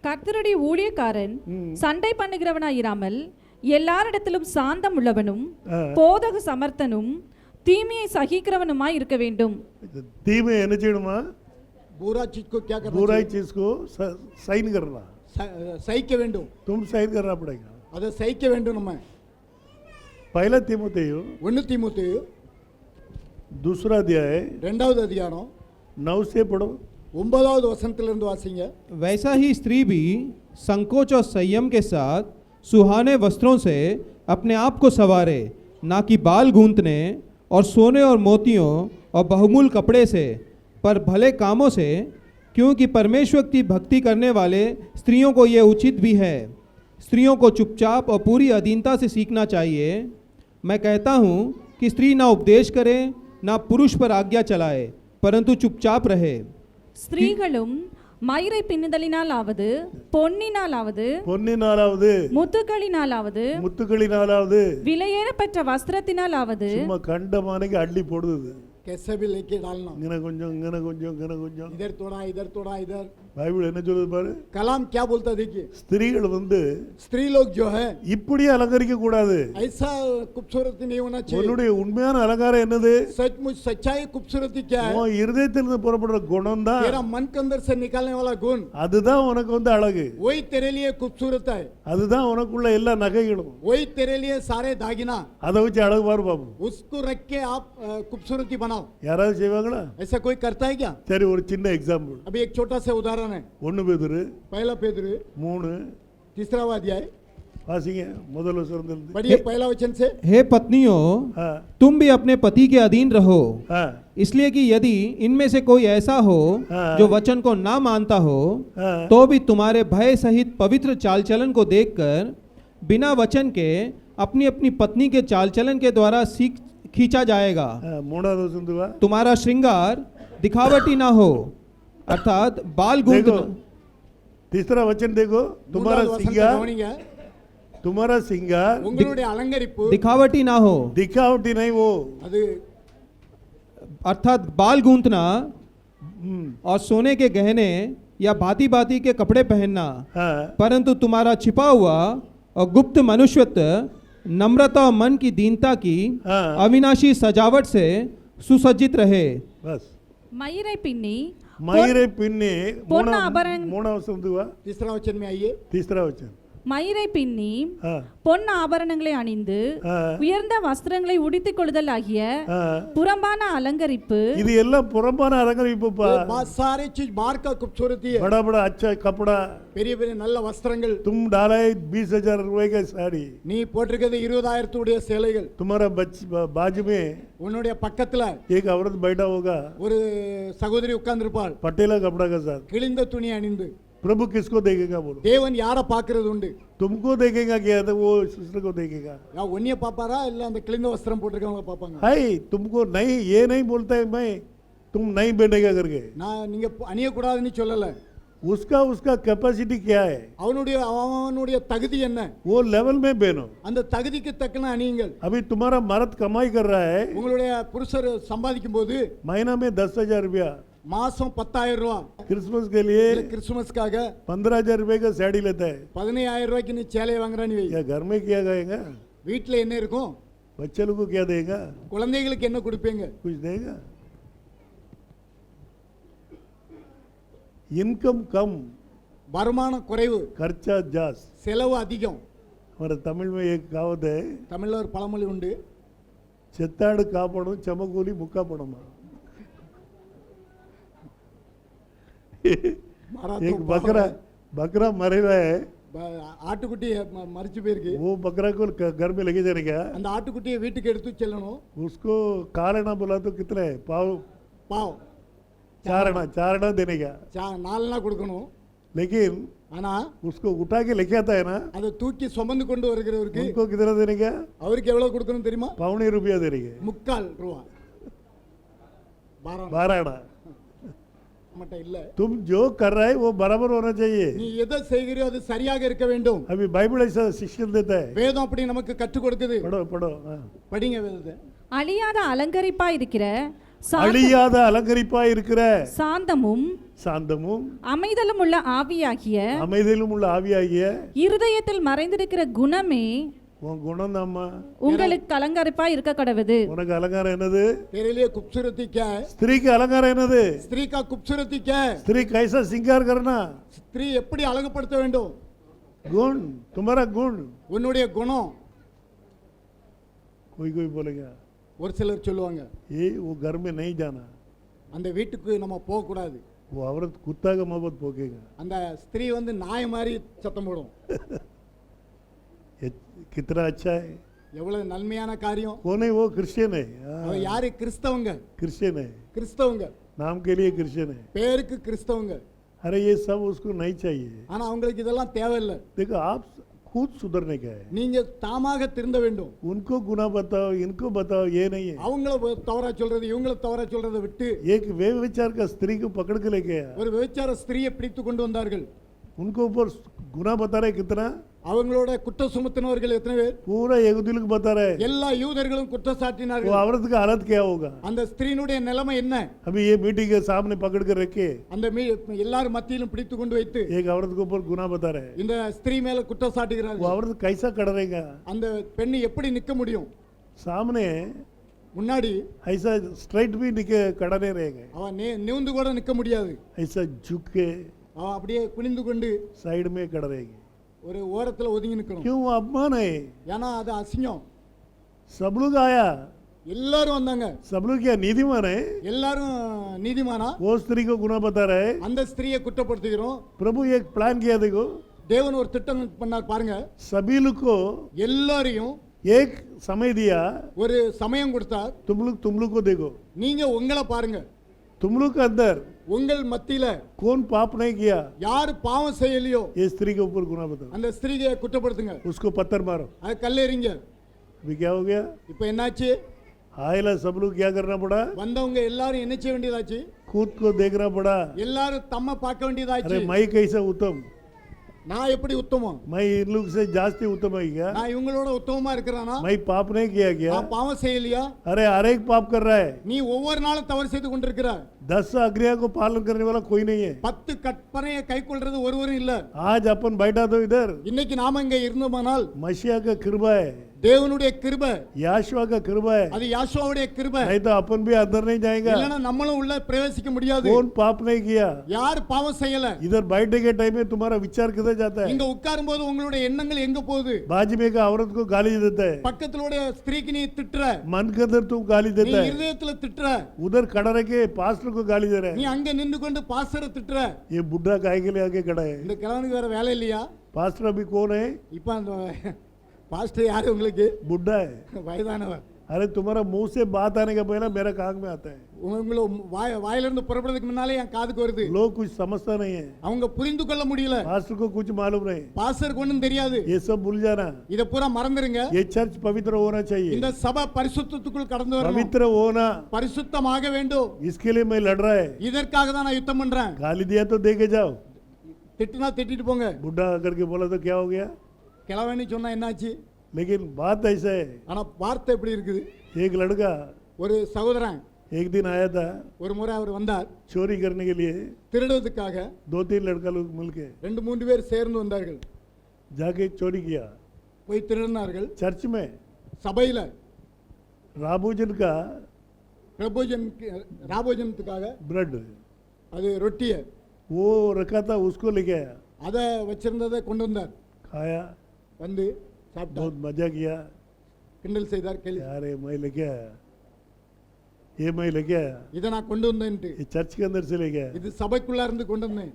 கர்த்தருடைய ஊழியக்காரன் சண்டை பண்ணுகிறவனாயிராமல் எல்லாரிடத்திலும் சாந்தம் உள்ளவனும் போதக சமர்த்தனும் தீமையை சகிக்கிறவனுமாய் இருக்க வேண்டும். ती में என்ன செய்யணுமா? बुरा चीज को क्या करना बुराई चाहिए? चीज को साइन करना, சகிக்க வேண்டும். तुम साइन करना पड़ेगा। அதை சகிக்க வேண்டும். நம்ம पहला तीमुथेयु 1 தீமோத்தேயு दूसरा अध्याय 2வது அதிகாரம் 9 से पढ़ो। 9வது வசனத்திலிருந்து வாசிங்க. वैसा ही स्त्री भी संकोच और संयम के साथ सुहाने वस्त्रों से अपने आप को संवारे, ना कि बाल गूंथने और सोने और मोतियों और बहुमूल्य कपड़े से, पर भले कामों से, क्योंकि परमेश्वर की भक्ति करने वाले स्त्रियों को ये उचित भी है। स्त्रियों को चुपचाप और पूरी अधीनता से सीखना चाहिए। मैं कहता हूँ कि स्त्री ना उपदेश करे, ना पुरुष पर आज्ञा चलाए, परंतु चुपचाप रहे। ஸ்திரீகளும் மயிரை பின்னுதலினாலாவது பொன்னினாலாவது பொன்னினாலாவது முத்துக்களினாலாவது முத்துக்களினாலாவது விலையேறப்பெற்ற வஸ்திரத்தினாலாவது சும்மா கண்டமானைக்கு அள்ளி போடுது। कैसे भी लेके डालना, இங்கன கொஞ்சம் இங்கன கொஞ்சம் இங்கன கொஞ்சம்। इधर थोड़ा इधर थोड़ा इधर। பைபிள் என்ன சொல்லுது பாரு। कलाम क्या बोलता है देखिए। ஸ்திரீகள் வந்து स्त्री लोग जो है இப்படி அலங்கரிக்க கூடாது। ऐसा खूबसूरती नहीं होना चाहिए। உன்னுடைய உண்மையான அலங்காரம் என்னது? सचमुच सच्चाई खूबसूरती क्या है? உன் இருதயத்திலிருந்து புறப்படுற குணம் தான், तेरा मन के अंदर से निकालने वाला गुण, அதுதான் உனக்கு வந்து அழகு, वही तेरे लिए खूबसूरत है, அதுதான் உனக்குள்ள எல்லா நகைகளும்। वही तेरे लिए सारे दागिना, அதை வச்சு அழகு பாரு பாப்போம்। उसको रख के आप खूबसूरती बनाओ। யாராவது செய்வாங்களா? ऐसा कोई करता है क्या? சரி, ஒரு சின்ன எக்ஸாம்பிள்। अभी एक छोटा सा उदाहरण है। 1 பேதுரு पहला पेदरू 3 तीसरा अध्याय வாசிங்க முதல் வசனத்திலிருந்து। पढ़िए पहला वचन से। हे पत्नियों, हाँ, तुम भी अपने पति के अधीन रहो, हाँ, इसलिए कि यदि इनमें से कोई ऐसा हो हाँ। जो वचन को ना मानता हो, हाँ। तो भी तुम्हारे भय सहित पवित्र चाल चलन को देखकर बिना वचन के अपनी अपनी पत्नी के चाल चलन के द्वारा सीख खींचा जाएगा। हाँ, மூணாவது வசனத்துக்கு வா। तुम्हारा श्रृंगार दिखावटी ना हो, अर्थात बाल गूंथ देखो, तीसरा वचन देखो, तुम्हारा மூன்றாவது வசனத்தை सिंगार, கவனிங்க। तुम्हारा सिंगार உங்களுடைய அலங்கரிப்பு दिखावटी ना हो, दिखावटी नहीं वो, அது अर्थात बाल गूंथना हम्म, और सोने के गहने या भांति भांति के कपड़े पहनना, हाँ, परंतु तुम्हारा छिपा हुआ और गुप्त मनुष्यत्व नम्रता और मन की दीनता की हाँ। अविनाशी सजावट से सुसज्जित रहे। बस மயிரை பின்னி मयूरे पिन्ने பொன் ஆபரண மூணாவது வசனத்துக்கு வா। तीसरा वचन में आइए। तीसरा वचन மயிரை பின்னி ஆ, பொன் ஆபரணங்களை அணிந்து ஆ, உயர்ந்த வஸ்திரங்களை உடுத்திக் கொள்ளுதல் ஆகிய ஆ. புறம்பான அலங்கரிப்பு இது எல்லாம் புறம்பான அலங்கரிப்புப்பா. ये बहुत सारे चीज बाहर का खूबसूरती है। बड़ा बड़ा अच्छा कपड़ा, பெரிய பெரிய நல்ல வஸ்திரங்கள் तुम डाला है 20,000 रुपए का साड़ी, நீ போட்டிருக்கிறது 20,000 உடைய சேலைகள்। तुम्हारा बाजू में உன்னுடைய பக்கத்துல एक औरत बैठा होगा ஒரு சகோதரி உட்கார்ந்திருப்பாள் पटेला कपड़ा के साथ। கிழிந்த துணி அணிந்து। प्रभु किसको देखेगा बोलो? தேவன் யாரை பார்க்கிறது உண்டு? तुमको देखेगा क्या? तो वो सिस्टर को देखेगा। ஒன்னிய பாப்பாரா இல்ல அந்த கிழிந்த வஸ்திரம் போட்டிருக்கவங்க பாப்பாங்க? हाय, तुमको नहीं, ये नहीं बोलता है मैं तुम नहीं बैठेगा करके। நான் நீங்க அணிய கூடாதுன்னு சொல்லல। उसका उसका कैपेसिटी क्या है, அவனுடைய தகுதி என்ன? वो लेवल में बहनो। அந்த தகுதிக்கு தக்கன அணியுங்கள்। अभी तुम्हारा मर्द कमाई कर रहा है, உங்களுடைய புருஷர் சம்பாதிக்கும் போது महीना में 10,000 रुपया, மாசம் 10,000 ரூபாய், क्रिसमस के लिए கிறிஸ்துமஸ்க்காக 15,000 रुपए का साड़ी लेता है। 15,000 ரூபாய்க்கு நீ சேலை வாங்குறான்னு வை। क्या घर में क्या खाएगा? வீட்டுல என்ன இருக்கும்? बच्चे लोग को क्या देगा? குழந்தைகளுக்கு என்ன கொடுப்பீங்க? कुछ देगा? इनकम कम, வருமானம் குறைவு, खर्चा जास्त। செலவு அதிகம்। हमारे तमिल में एक कहावत है, தமிழ்ல ஒரு பழமொழி உண்டு, చెత్తాడు కాపడం చెమకూలి ముక్కా పడమా। एक बकरा मर रहा है, ஆட்டுக்குட்டி மரிச்சு போயிருக்கு। वो बकरा को घर में लेके जाने का, அந்த ஆட்டுக்குட்டியை வீட்டுக்கு எடுத்து செல்லணும்। उसको कालना बोला तो कितना है? पाव பாவம் चारणा देने का, 4 கொடுக்கணும்। लेकिन ஆனா उसको उठा के लेके आता है ना, அதை தூக்கி சுமந்து கொண்டு வருகிறவருக்கு उनको कितना देने का? அவருக்கு எவ்வளவு கொடுக்கணும் தெரியுமா? ₹2.25 देने का। 3/4 ரூபாய்। 12 மட்டும் இல்ல, तुम जो कर रहा है वो बराबर होना चाहिए। நீ எதை செய்கிறியோ அது சரியாக இருக்க வேண்டும்। अभी बाइबल ऐसा शिक्षण देता है। வேதம் அப்படி நமக்கு கற்றுக் கொடுக்குது। पढ़ो पढ़ो, हाँ। படிங்க வேதத்தை। அழியாத அலங்கரிப்பா இருக்கிற சாந்த- அழியாத அலங்கரிப்பா இருக்கிற சாந்தமும் சாந்தமும் அமைதலும் உள்ள ஆவியாகிய அமைதியிலும் உள்ள ஆவியாகிய இருதயத்தில் மறைந்திருக்கிற குணமே உன் குணம் தாம்மா। உங்களுக்கு அலங்கரிப்பா இருக்க கடவுது। உனக்கு அலங்காரம் என்னது? तेरे लिए खूबसूरती क्या है? ஸ்திரீக்கு அலங்காரம் என்னது? स्त्री का खूबसूरती क्या है? स्त्री कैसा सिंगार करना? ஸ்திரீ எப்படி அழகுபடுத்த வேண்டும்? गुण, तुम्हारा गुण। உன்னுடைய குணம்। कोई बोलेगा ஒரு சிலர் சொல்லுவாங்க, ये वो घर में नहीं जाना, அந்த வீட்டுக்கு நம்ம போக கூடாது, वो औरत कुत्ता का मोहब्बत पोकेगा। அந்த ஸ்திரீ வந்து நாய் மாதிரி சத்தம் போடும்। ये कितना अच्छा है। எவ்வளவு நன்மையான காரியம்। कौन है वो? क्रिश्चियन है। அவ யாரு? கிறிஸ்தவங்க। क्रिश्चियन है, கிறிஸ்தவங்க नाम के लिए क्रिश्चियन है। பேருக்கு கிறிஸ்தவங்க। अरे ये सब उसको नहीं चाहिए। ஆனா அவங்களுக்கு இதெல்லாம் தேவையில்லை। देखो, आप खुद सुधरने का है। நீங்க தாமாக திருந்த வேண்டும்। उनको गुना बताओ, इनको बताओ, ये नहीं है। அவங்கள தவறா சொல்றது இவங்கள தவறா சொல்றதை விட்டு एक व्यभिचार का स्त्री को पकड़ के लेके आया, ஒரு விபச்சார ஸ்திரீயை பிடித்து கொண்டு வந்தார்கள்। उनको ऊपर गुना बता रहे कितना, அவங்களோட குற்ற சுமத்தினவர்கள் எத்தனை பேர்? पूरा यहूदी लोग बता रहे। எல்லா யூதர்களும் குற்றம் वो சாட்டினார்கள்। औरत का हालत क्या होगा? அந்த ஸ்திரீனுடைய நிலைமை என்ன? अभी ये मीटिंग के सामने पकड़ कर रखे, அந்த எல்லாரும் மத்தியிலும் பிடித்து கொண்டு வைத்து एक औरत के ऊपर गुना बता रहे। இந்த ஸ்திரீ மேல குற்றம் वो சாட்டுகிறார்கள்। औरत कैसा कर रहेगा? அந்த பெண் எப்படி நிக்க முடியும்? सामने முன்னாடி ऐसा स्ट्राइट भी खड़ा नहीं रहेगा, அவ நிமிர்ந்து கூட நிக்க முடியாது। ऐसा झुक के அவ அப்படியே குனிந்து கொண்டு साइड में खड़ा रहेगी। ஒரு ஓரத்துல ஒதுங்கி நிக்கணும்। क्यों? अपमान है। ஏன்னா அது அசிங்கம்। सब लोग आया, எல்லாரும் வந்தாங்க। सब लोग क्या नीतिमान है? எல்லாரும் நீதிமானா? वो स्त्री को गुना बता रहे। அந்த ஸ்திரீயை குற்றப்படுத்துகிறோம்। प्रभु एक प्लान किया, देखो தேவன் ஒரு திட்டம் பண்ணார் பாருங்க। सभी लोग को எல்லாரையும் एक समय दिया, ஒரு சமயம் கொடுத்தார்। तुम लोग को देखो, நீங்க உங்களை பாருங்க। तुम लोग के अंदर உங்கள் மத்தியில कौन पाप नहीं किया, யார் பாவம் செய்யலையோ ये स्त्री के ऊपर गुना बताओ, அந்த ஸ்திரீயை குற்றப்படுத்துங்க, उसको पत्थर मारो। அது கல்லெறிங்க। अभी क्या हो गया? இப்போ என்னாச்சு? आयला सब लोग क्या करना पड़ा? வந்தவங்க எல்லாரும் என்ன செய்ய வேண்டியதாச்சு? खुद को देखना पड़ा। எல்லாரும் தம்ம பார்க்க வேண்டியதாச்சு। अरे मैं कैसा उत्तम, நான் எப்படி உத்தமம்? मैं इन लोग से जास्ती उत्तम है क्या? நான் இவங்களோட உத்தமமா இருக்கிறானா? मैं पाप नहीं किया क्या? நான் பாவம் செய்யலையா? अरे हर एक पाप कर रहा है। நீ ஒவ்வொரு நாளும் தவறு செய்து கொண்டிருக்கிற। 10 आज्ञा को पालन करने वाला कोई नहीं है। 10 கற்பனையை கைக்கொள்றது ஒருவரும் இல்ல। आज अपन बैठा तो इधर இன்னைக்கு நாம இங்க இருந்தோமானால் मसीहा का कृपा है, தேவனுடைய கிருபை, याशुआ का कृपा है, அது யாஷோவுடைய கிருபை. नहीं तो अपन भी अंदर नहीं जाएगा। இல்லனா நம்மளும் உள்ள பிரவேசிக்க முடியாது. कौन पाप नहीं किया? யார் பாவம் செய்யல? इधर बैठने के टाइम में तुम्हारा विचार किधर जाता है? இங்க உட்காரும் போது உங்களுடைய எண்ணங்கள் எங்க போகுது? बाजू में का औरत को गाली देता है, பக்கத்துல ஸ்திரீக்கு நீ திட்டுற, मन के अंदर तुम गाली நீ देता है, இருதயத்துல திட்டுற, उधर खड़ा रह के पास्टर को गाली दे रहा நீ है। அங்க நின்னு கொண்டு பாஸ்டரை திட்டுற. ये बुढ़ा काहे के लिए आके खड़ा है? இந்த கிழவனுக்கு வேற வேலை இல்லையா? पास्टर अभी कौन है? இப்ப அந்த பாஸ்டர் யாரு உங்களுக்கு? बुढ़ा है। வயதானவர். अरे तुम्हारा मुंह से बात आने का पहले मेरा कान में आता है। உங்களை வாயில இருந்து புறப்படுறதுக்கு முன்னாலே என் காதுக்கு வருது. लोग कुछ समझता नहीं है, அவங்க புரிந்து கொள்ள முடியல. पास्टर को कुछ मालूम नहीं, பாஸ்டருக்கு ஒண்ணும் தெரியாது. ये सब भूल जाना। இத பூரா மறந்துருங்க. ये चर्च पवित्र होना चाहिए, இந்த சபை பரிசுத்தத்துக்குள் கடந்து வரணும். पवित्र होना, பரிசுத்தமாக வேண்டும். इसके लिए मैं लड़ रहा है। இதற்காக தான் நான் யுத்தம் பண்றேன். गाली दिया तो दे के जाओ। திட்டுனா திட்டிட்டு போங்க. बुढ़ा करके बोला तो क्या हो गया? கிழவன்னு சொன்னா என்னாச்சு? लेकिन बात ऐसा है, ஆனா வார்த்தை எப்படி இருக்குது? एक लड़का ஒரு சகோதரன் एक दिन आया था ஒரு முறை அவர் வந்தார். चोरी करने के लिए, திருடுவதற்காக 2-3 लड़का लोग मिलके 2-3 பேர் சேர்ந்து வந்தார்கள். जाके चोरी किया போய் திருடினார்கள். चर्च में। சபையில राबोजन का ராபோஜனத்துக்காக ब्रेड அது ரொட்டிய वो रखा था, उसको लेके आया, அத வச்சிருந்ததை கொண்டு வந்தார். खाया, வந்து சாப்பிட்டார். बहुत मजा किया। கிண்டல் செய்தார். கேள்வி, यार ये मैं लेके आया, ये मैं लेके आया, இதை நான் கொண்டு வந்தேன்ட்டு. ये चर्च के अंदर से लेके आया। இது சபைக்குள்ள இருந்து கொண்டு வந்தேன்.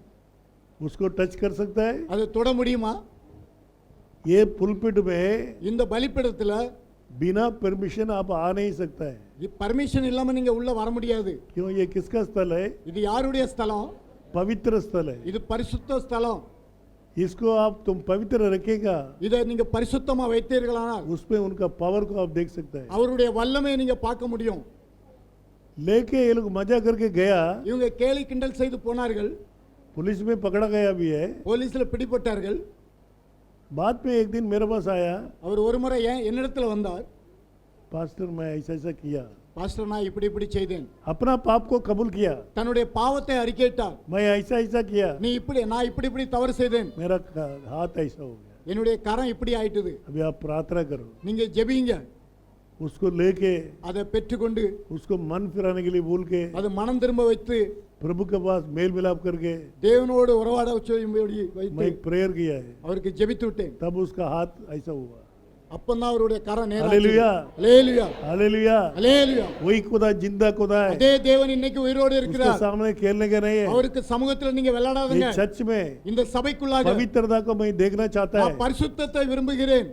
उसको टच कर सकता है? அதை தொட முடியுமா? ये पुलपिट में இந்த பலிபீடத்துல बिना परमिशन आप आ नहीं सकता है। பர்மிஷன் இல்லாம நீங்க உள்ள வர முடியாது. क्यों? ये किसका स्थल है? இது யாருடைய ஸ்தலம்? पवित्र स्थल है। இது பரிசுத்த ஸ்தலம். इसको आप तुम पवित्र रखेगा, இதை நீங்க பரிசுத்தமா வைத்தீர்களானால் उसमें उनका पावर को आप देख सकते हैं। அவருடைய வல்லமையை நீங்க பார்க்க முடியும். लेके ये लोग मजा करके गया, இவங்க கேலி கிண்டல் செய்து போனார்கள். पुलिस में पकड़ा गया भी है। போலீஸ்ல பிடிபட்டார்கள். बाद में एक दिन मेरे पास आया, அவர் ஒரு முறை என்னிடத்துல வந்தார். पास्टर मैं ऐसा ऐसा किया, பாஸ்டர் நான் இப்படி இப்படி செய்தேன். अपना पाप को कबूल किया, தன்னுடைய பாவத்தை அறிக்கையிட்டார். मैं ऐसा ऐसा किया, நீ இப்படி நான் இப்படி இப்படி தவறு செய்தேன். मेरा हाथ ऐसा हो गया, என்னுடைய கரம் இப்படி ஆயிட்டுது. अभी आप प्रार्थना करो। நீங்க ஜெபிங்க. उसको लेके அதை பெற்றுக்கொண்டு उसको मन फिराने के लिए बोल के அது மனம் திரும்ப வைத்து प्रभु के पास मेल मिलाप करके தேவனோடு உறவாட செய்யும்படி मैं வைத்து एक प्रेयर किया है, அவருக்கு ஜெபித்து விட்டேன். तब उसका हाथ ऐसा हुआ। அப்பந்தான் அவருடைய கரம் நேரா हालेलुया, ஹalleluya हालेलुया। ஹalleluya. वही खुदा जिंदा खुदा है, அதே தேவன் இன்னைக்கு உயிரோடு उसके இருக்கிறார். सामने खेलने का नहीं है। அவருக்கு சமூகத்துல நீங்க விளையாடாதீங்க. ये चर्च में இந்த சபைக்குள்ளாக पवित्रता को मैं देखना चाहता நான் है। பரிசுத்தத்தை விரும்புகிறேன்.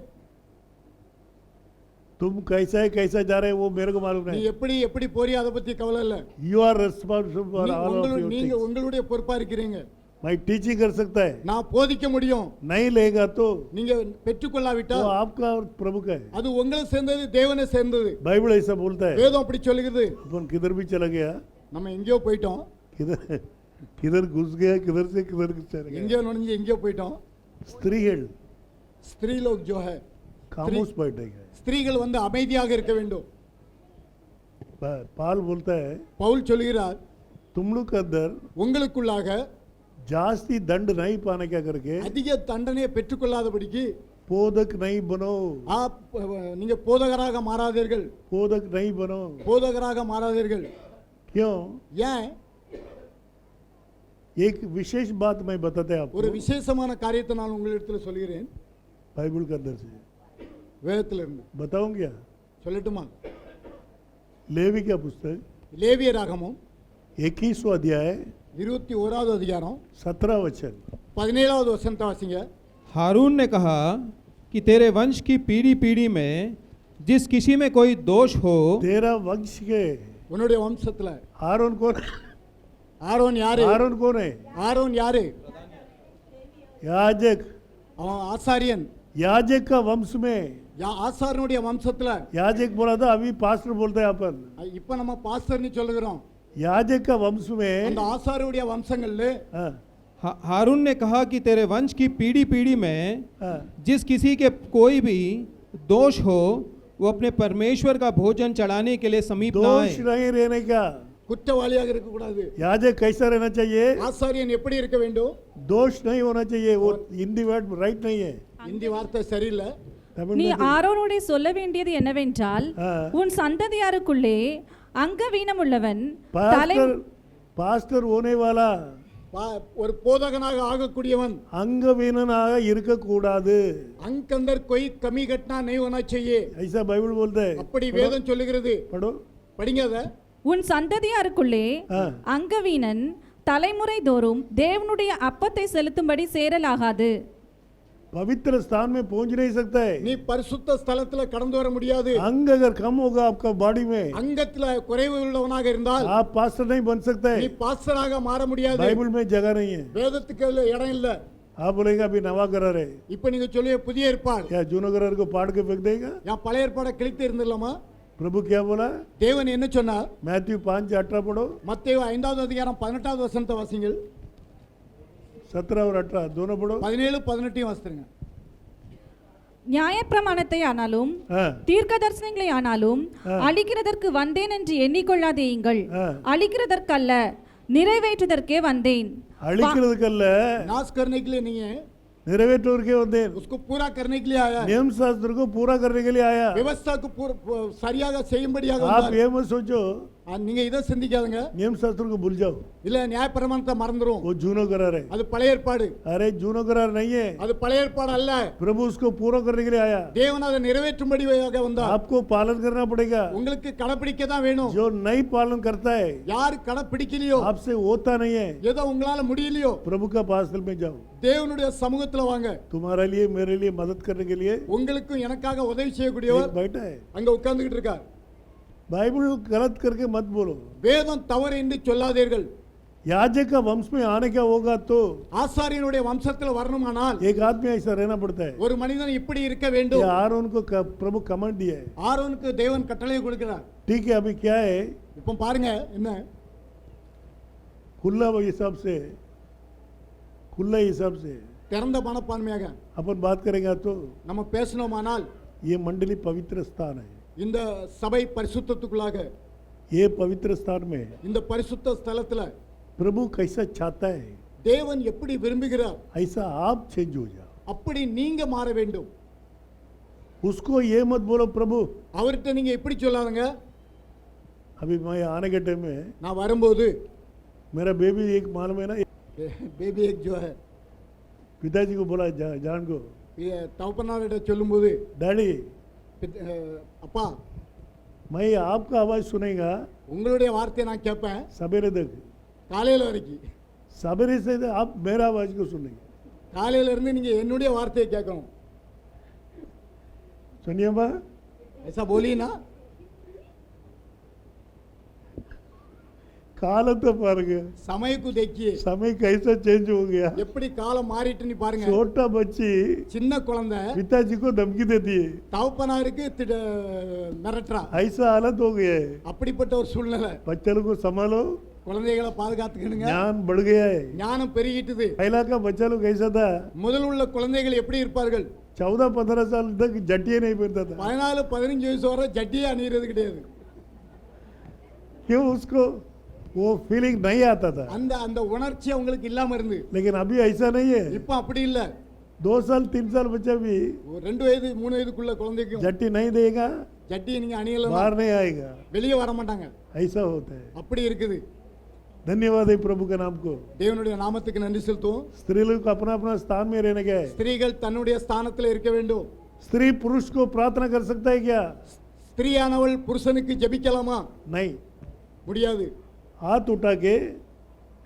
तुम कैसा है कैसा जा रहे हो वो मेरे को मालूम நீ नहीं। எப்படி எப்படி போறியோ அதை பத்தி கவலை இல்ல. You are responsible for all of your நீங்க थिंग्स। உங்களுடைய பொறுப்பா இருக்கிறீங்க. मैं टीचिंग कर सकता है, நான் போதிக்க முடியும். नहीं लेगा तो நீங்க பெற்றுக்கொள்ளாவிட்டா वो आपका और प्रभु का है। அது உங்களை சேர்ந்தது, தேவனை சேர்ந்தது. बाइबल ऐसा बोलता है। வேதம் அப்படி சொல்லுகிறது. अपन किधर भी चला गया, நம்ம எங்கேயோ போயிட்டோம். किधर किधर घुस गया, किधर से किधर चला गया। எங்கேயோ நுழைஞ்சு எங்கேயோ போயிட்டோம். स्त्रीகள் ஸ்திரீ लोग जो है खामोश बैठेगा। ஸ்திரீகள் வந்து அமைதியாக இருக்க வேண்டும். पाल बोलता है பவுல் சொல்கிறார், तुम लोग के अंदर உங்களுக்குள்ளாக जास्ती दंड नहीं पाने क्या करके அதிக தண்டனையை பெற்றுக்கொள்ளாதபடிக்கு पोदक नहीं बनो, நீங்க போதகராக மாறாதீர்கள். पोदक नहीं बनो। போதகராக மாறாதீர்கள். क्यों? ஏன்? एक विशेष बात मैं बताते हैं ஒரு आपको விசேஷமான காரியத்தை நான் உங்களிடத்தில் சொல்கிறேன். बाइबल के अंदर से வேதத்திலிருந்து बताऊं क्या? சொல்லட்டுமா? लेवी का पुस्तक லேவியராகமம் 21वां अध्याय 21வது அதிகாரம் 17 वचन। 17வது வசனத்தை வாசிங்க. हारून ने कहा कि तेरे वंश की पीढ़ी पीढ़ी में जिस किसी में कोई दोष हो तेरा वंश के உன்னுடைய வம்சத்துல आरोन कौन? ஆரோன் யாரு? आरोन कौन है? ஆரோன் யாரு? याजक। அவன் ஆசாரியன். याजक का वंश में ஆசாரியனுடைய வம்சத்துல याजक बोला था, अभी पास्टर बोलते हैं अपन। இப்ப நம்ம பாஸ்டர்னு சொல்லுகிறோம். याजक का वंश में அந்த ஆசாரியனுடைய வம்சங்கள்ல हाँ, हारून ने कहा कि तेरे वंश की पीढ़ी पीढ़ी में हाँ, जिस किसी के कोई भी दोष हो वो अपने परमेश्वर का भोजन चढ़ाने के लिए समीप न दोष आए। नहीं रहने का। குற்றவாளியாக இருக்க கூடாது. याजक कैसा रहना चाहिए? ஆசாரியன் எப்படி இருக்க வேண்டும்? दोष नहीं होना चाहिए। वो हिंदी वर्ड राइट नहीं है। இந்தி வார்த்தை சரியில்லை. தமிழ் நீ में ஆரோனோடே சொல்ல வேண்டியது என்னவென்றால் हाँ। உன் சந்ததியாருக்குள்ளே அங்கவீனமுள்ளவன் தலை पास्टर पास्टर होने वाला ஒரு போதகனாக ஆகக்கூடியவன் अंगवीननाக இருக்கக்கூடாது अंक अंदर कोई कमी घटना नहीं होना चाहिए ऐसा बाइबल बोलता है அப்படி வேதம் சொல்லுகிறது पढ़ो படிங்க அத உன் சந்ததியாருக்குள்ளே हाँ। அங்கவீனன் தலைமுறை தோறும் தேவனுடைய அப்பத்தை செலுத்தும்படி சேரலாகாது पवित्र स्थान में पहुंच नहीं सकता है நீ பரிசுத்த ஸ்தலத்துல கடந்து வர முடியாது अंग अगर कम होगा आपका बॉडी में அங்கத்துல குறைவு உள்ளவனாக இருந்தால் आप पास्टर नहीं बन सकता நீ है பாஸ்டராக மாற முடியாது बाइबल में जगह नहीं है வேதத்துக்கு அதுல இடம் இல்ல आप बोलेगा अभी नवा करार है இப்ப நீங்க சொல்லிய புதிய ஏற்பாடு क्या जूनो करार को पाड़ के फेंक देगा என் பழைய ஏற்பாடை கிழித்து இருந்துடலாமா प्रभु क्या बोला தேவன் என்ன சொன்னார் मैथ्यू 5:18 पढ़ो மத்தேயு 5வது அதிகாரம் 18வது வசனத்தை வாசிங்கள் 17 और 18 दोनों पढ़ो 17 18 வாசிங்க நியாயப்பிரமாணத்தை ஆனாலும் हाँ தீர்க்க தரிசனங்களை ஆனாலும் அழிக்கிறதற்கு வந்தேன் என்று எண்ணிக்கொள்ளாதேயுங்கள் हाँ அழிக்கிறதற்கல்ல நிறைவேற்றுதற்கே வந்தேன் அழிக்கிறதுக்கல்ல नाश करने के लिए नहीं है நிறைவேற்றுவதற்கே வந்தேன் उसको पूरा करने के लिए आया है नियम शास्त्र को पूरा करने के लिए आया व्यवस्था को சரியாக செய்யும்படியாக आप வந்தார் ये मत सोचो நீங்க இத சிந்திக்காதீங்க नियम शास्त्र को भूल जाओ இல்ல நியாயப்பிரமாணத்தை மறந்துரும் वो जूनो करार है அது பழைய ஏற்பாடு अरे जूनो करार नहीं है அது பழைய ஏற்பாடு அல்ல प्रभु उसको पूरा करने के लिए आया தேவன் அதை நிறைவேற்றும்படியாக வந்தார் आपको पालन करना पड़ेगा உங்களுக்கு கடைப்பிடிக்க தான் வேணும் जो नहीं पालन करता है யார் கடைப்பிடிக்கலையோ आपसे होता नहीं है ஏதோ உங்களால முடியலையோ प्रभु का पासल में जाओ தேவனுடைய சமூகத்துல வாங்க तुम्हारे लिए मेरे लिए मदद करने के लिए உங்களுக்கும் எனக்காக உதவி செய்யக்கூடியவர் एक बैठा है அங்க உட்கார்ந்துகிட்டு இருக்கார் बाइबल गलत करके मत बोलो வேதம் தவறு என்று சொல்லாதீர்கள் याजक का वंश में आने का होगा तो ஆசாரியனுடைய வம்சத்துல வரணுமானால் एक आदमी ऐसा रहना पड़ता है ஒரு மனிதன் இப்படி இருக்க வேண்டும் ये आरोन को प्रभु कमांड दिया है ஆரோனுக்கு தேவன் கட்டளை கொடுக்கிறார் ठीक है अभी क्या है இப்போ பாருங்க என்ன खुला हिसाब से खुला हिसाब से திறந்த மனப்பான்மையாக अपन बात करेंगे तो நம்ம பேசணுமானால் ये मंडली पवित्र स्थान है இந்த சபை பரிசுத்தத்துக்குள்ளாக ये पवित्र स्थान में இந்த பரிசுத்த ஸ்தலத்துல प्रभु कैसा चाहता है தேவன் எப்படி விரும்புகிறார் ऐसा आप चेंज हो जाओ அப்படி நீங்க மாற வேண்டும் उसको ये मत बोलो प्रभु அவர்கிட்ட நீங்க எப்படி சொல்லாதங்க अभी मैं आने के टाइम में நான் வரும்போது मेरा बेबी एक मालूम है ना பேபி एक जो है पिताजी को बोला जान को தகப்பனார்கிட்ட சொல்லும்போது डैडी அப்பா मैं आपका आवाज सुनेगा உங்களுடைய வார்த்தையை நான் கேட்பேன் सवेरे तक காலையில வரைக்கும் सवेरे से आप मेरा आवाज को सुनेंगे காலையில இருந்து நீங்க என்னுடைய வார்த்தையை கேட்கணும் सुनिए बा ऐसा बोली ना காலத்தை பாருங்க சமயக்கு देखिए समय कैसा चेंज हो गया எப்படி காலம் மாறிட்டு நீ பாருங்க छोटा बच्ची சின்ன குழந்தை पिताजी को धमकी देती है தகப்பனாருக்கு மிரட்டுறா ऐसा हालत हो गया है அப்படிப்பட்ட ஒரு சூழ்நிலை बच्चों को संभालो குழந்தைகளை பாதுகாத்துக்கணுங்க ज्ञान बढ़ गया है ஞானம் பெருகிட்டுது पहला का बच्चा लोग कैसा था முதல் उள்ள குழந்தைகள் எப்படி இருப்பார்கள் 14-15 साल तक जट्टियां नहीं पहनता था 14-15 வயசு வரை ஜட்டியே அணியிறது கிடையாது क्यों उसको वो फीलिंग नहीं आता था அந்த அந்த உணர்ச்சி அவங்களுக்கு இல்லாம இருந்து लेकिन अभी ऐसा नहीं है இப்போ அப்படி இல்ல 2 साल 3 साल बच्चा भी 2 வயது 3 வயதுக்குள்ள குழந்தைக்கும் जट्टी नहीं देगा ஜட்டியை நீங்க அணியல बाहर नहीं आएगा வெளியே வர மாட்டாங்க ऐसा होता है அப்படி இருக்குது धन्यवाद है प्रभु के नाम को தேவனுடைய நாமத்துக்கு நன்றி செலுத்துவோம் स्त्री लोग को अपना अपना स्थान में रहने का है ஸ்திரீகள் தன்னுடைய ஸ்தானத்தில் இருக்க வேண்டும் स्त्री पुरुष को प्रार्थना कर सकता है क्या ஸ்திரீயானவள் புருஷனுக்கு ஜெபிக்கலாமா नहीं முடியாது हाथ उठा के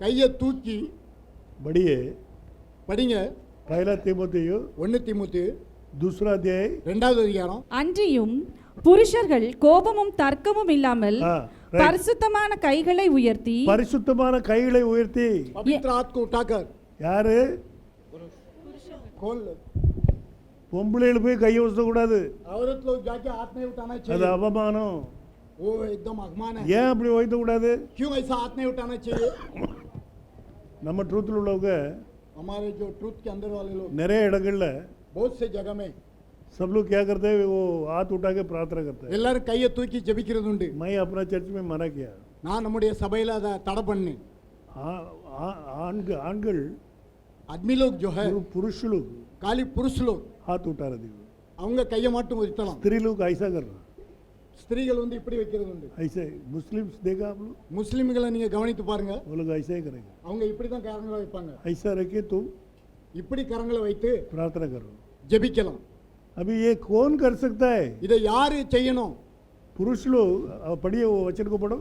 கையை தூக்கி बढ़िए படிங்க पहला तीमुथियो 1 தீமோத்தேயு दूसरा अध्याय 2வது அதிகாரம் அன்றியும் புருஷர்கள் கோபமும் தர்க்கமும் இல்லாமல் हाँ, right. பரிசுத்தமான கைகளை உயர்த்தி परिशुद्धமான கைகளை உயர்த்தி पवित्र हाथ को उठाकर யாரு खोल பொம்பளைகள் போய் கையை வச்ச கூடாது औरत लोग जाके हाथ नहीं उठाना அது चाहिए அவமானம் वो एकदम अपमान है ஏன் அப்படி வைத்த கூடாது क्यों ऐसा हाथ नहीं उठाना चाहिए நம்ம ட்ரூத்தில் உள்ளவங்க हमारे जो ट्रूथ के अंदर वाले लोग நிறைய இடங்கள்ல बहुत से जगह में सब लोग क्या करते हैं वो हाथ उठा के प्रार्थना करते हैं எல்லாரும் கையை தூக்கி ஜெபிக்கிறது உண்டு मैं अपना चर्च में मना किया நான் நம்முடைய சபையில அதை தடை பண்ணேன் आनगल आदमी लोग जो है पुरुष लोग खाली पुरुष लोग हाथ उठा रहे थे அவங்க கையை மட்டும் உயர்த்தலாம். स्त्री लोग ऐसा कर रहे हैं, ஸ்திரீகள் வந்து இப்படி வைக்கிறது உண்டு. ऐसे मुस्लिम्स देखा आप लोग, முஸ்லிம்களை நீங்க கவனித்து பாருங்க, वो लोग ऐसा ही करेंगे. அவங்க இப்படி தான் கரங்களை வைப்பாங்க. ऐसा रखे तुम இப்படி கரங்களை வைத்து प्रार्थना करो. ஜெபிக்கலாம். अभी ये कौन कर सकता है? இதை யாரு செய்யணும்? पुरुष लोग, अब पढ़िए वो वचन को पढ़ो.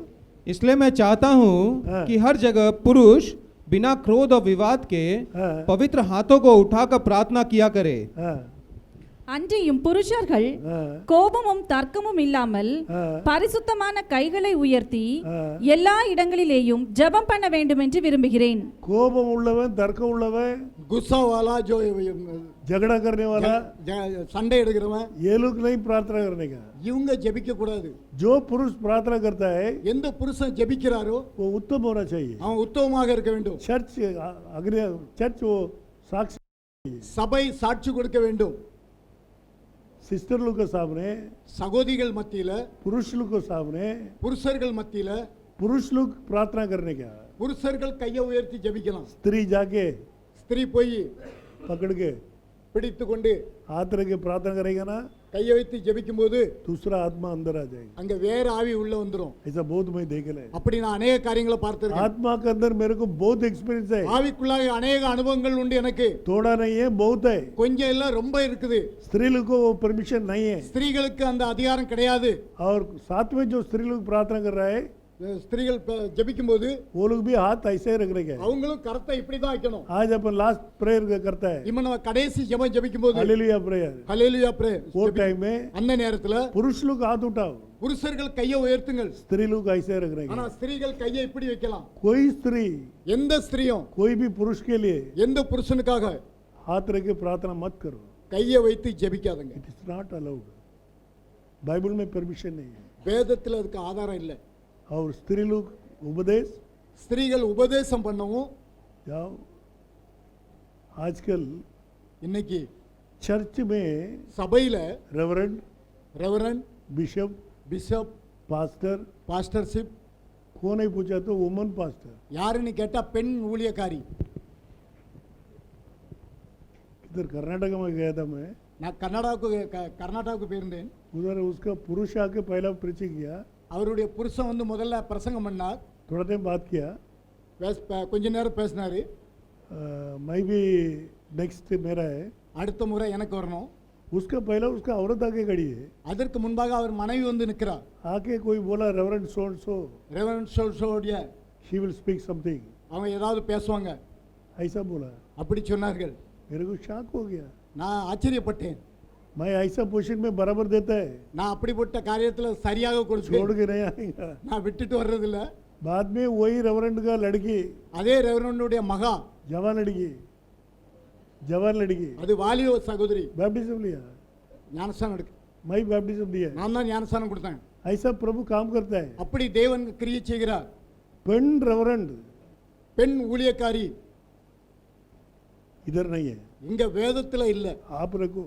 इसलिए मैं चाहता हूँ हाँ। कि हर जगह पुरुष बिना क्रोध और विवाद के हाँ। पवित्र हाथों को उठाकर प्रार्थना किया करे। हाँ அன்றியும் புருஷர்கள் हाँ கோபமும் தர்க்கமும் இல்லாமல் हाँ பரிசுத்தமான கைகளை உயர்த்தி हाँ. எல்லா இடங்களிலேயும் ஜெபம் பண்ண வேண்டும் என்று விரும்புகிறேன். கோபம் உள்ளவன், தர்க்கம் உள்ளவன், குஸ்ஸா வாலா ஜோ झगड़ा करने वाला, சண்டை எடுக்கிறவன், ये लोग नहीं प्रार्थना करने का. இவங்க ஜெபிக்க கூடாது. जो पुरुष प्रार्थना करता है எந்த புருஷன் ஜெபிக்கிறாரோ वो उत्तम होना चाहिए. அவன் உத்தமமாக இருக்க வேண்டும். चर्च अग्नि, चर्च वो साक्षी, சபை சாட்சி கொடுக்க வேண்டும். सिस्टर लोग के सामने, சகோதரிகள் மத்தியில, पुरुष लोग के सामने, புருஷர்கள் மத்தியில पुरुष लोग प्रार्थना करने का. புருஷர்கள் கையை உயர்த்தி ஜெபிக்கலாம். स्त्री जाके ஸ்திரீ போய் पकड़ के பிடித்து கொண்டு हाथ रख के प्रार्थना करेगा ना, கையை வைத்து ஜெபிக்கும் போது दूसरा आत्मा अंदर आ जाएगा. அங்க வேற ஆவி உள்ள வந்துரும். ऐसा बहुत मैं देख ले. அப்படி நான் अनेक காரியங்களை பார்த்திருக்கேன். आत्मा के अंदर मेरे को बहुत एक्सपीरियंस है. ஆவிக்குள்ளாக अनेक அனுபவங்கள் உண்டு எனக்கு. थोड़ा नहीं है, बहुत है. கொஞ்சம் இல்ல, ரொம்ப இருக்குது. स्त्री लोग को वो परमिशन नहीं है. ஸ்திரீகளுக்கு அந்த அதிகாரம் கிடையாது. और साथ में जो स्त्री लोग प्रार्थना कर रहा है, ஸ்திரீகள் ஜெபிக்கும் போது वो लोग भी हाथ ऐसे ही रख रहे हैं. அவங்களும் கரத்தை இப்படி தான் வைக்கணும். आज अपन लास्ट प्रेयर करता है, இப்போ நம்ம கடைசி ஜெபம் ஜெபிக்கும் போது हालेलुया प्रेयर. ஹல்லேலூயா பிரே, वो टाइम में அந்த நேரத்துல पुरुष लोग हाथ उठाओ, புருஷர்கள் கையை உயர்த்துங்கள். स्त्री लोग ऐसे रख रहे ஆனா हैं. ஸ்திரீகள் கையை இப்படி வைக்கலாம். कोई स्त्री, எந்த ஸ்திரீயும் कोई भी पुरुष के लिए எந்த புருஷனுக்காக हाथ रख के प्रार्थना मत करो. கையை வைத்து ஜெபிக்காதங்க. It is not allowed. Bible में परमिशन नहीं है. வேதத்துல அதுக்கு ஆதாரம் இல்லை. और स्त्री लोग उपदेश ஸ்திரீகள் உபதேசம் பண்ணவும் जाओ. आजकल இன்னைக்கு चर्च में சபையில reverend, reverend, bishop, bishop, pastor, pastorship, को नहीं पूछा तो वुमन पास्टर. யாருன்னு கேட்டா பெண் ஊழியக்காரி. इधर कर्नाटक में गया था मैं, நான் கர்நாடகாவுக்கு போயிருந்தேன். उधर उसका पुरुष आके पहला प्रीचिंग किया, அவருடைய புருஷன் வந்து முதல்ல பிரசங்கம் பண்ணார். थोड़ा टाइम बात किया. கொஞ்ச நேரம் பேசினாரு. मैं भी नेक्स्ट मेरा है. அடுத்த मुறை எனக்கு வரணும். उसका पहला उसका औरत आके खड़ी है. அதற்கு முன்பாக அவர் மனைவி வந்து நிற்கிறார். आके कोई बोला रेवरेंड सो ரெவரண்ட் சோல்சோடைய शी विल स्पीक समथिंग, அவங்க ஏதாவது பேசுவாங்க ऐसा बोला. அப்படி சொன்னார்கள். मेरे को शॉक हो गया. நான் ஆச்சரியப்பட்டேன். मैं ऐसा पोजीशन में बराबर देता है, நான் அப்படிப்பட்ட காரியத்துல சரியாக छोड़ கொடுத்து के नहीं आएगा. நான் விட்டுட்டு வர்றதில்ல. बाद में वही रेवरेंड का लड़की, அதே ரெவரண்டுடைய மகா, जवान लड़की அது வாலிப சகோதரி बैप्टिज्म लिया. ஞானஸ்தானம் எடுக்க मैं बैप्टिज्म दिया. நான் தான் ஞானஸ்தானம் கொடுத்தேன். ऐसा प्रभु काम करता है. அப்படி தேவன் கிரியை செய்கிறார். पेन रेवरेंड பெண் ஊழியக்காரி इधर नहीं है. இங்க வேதத்துல இல்ல. आप रखो,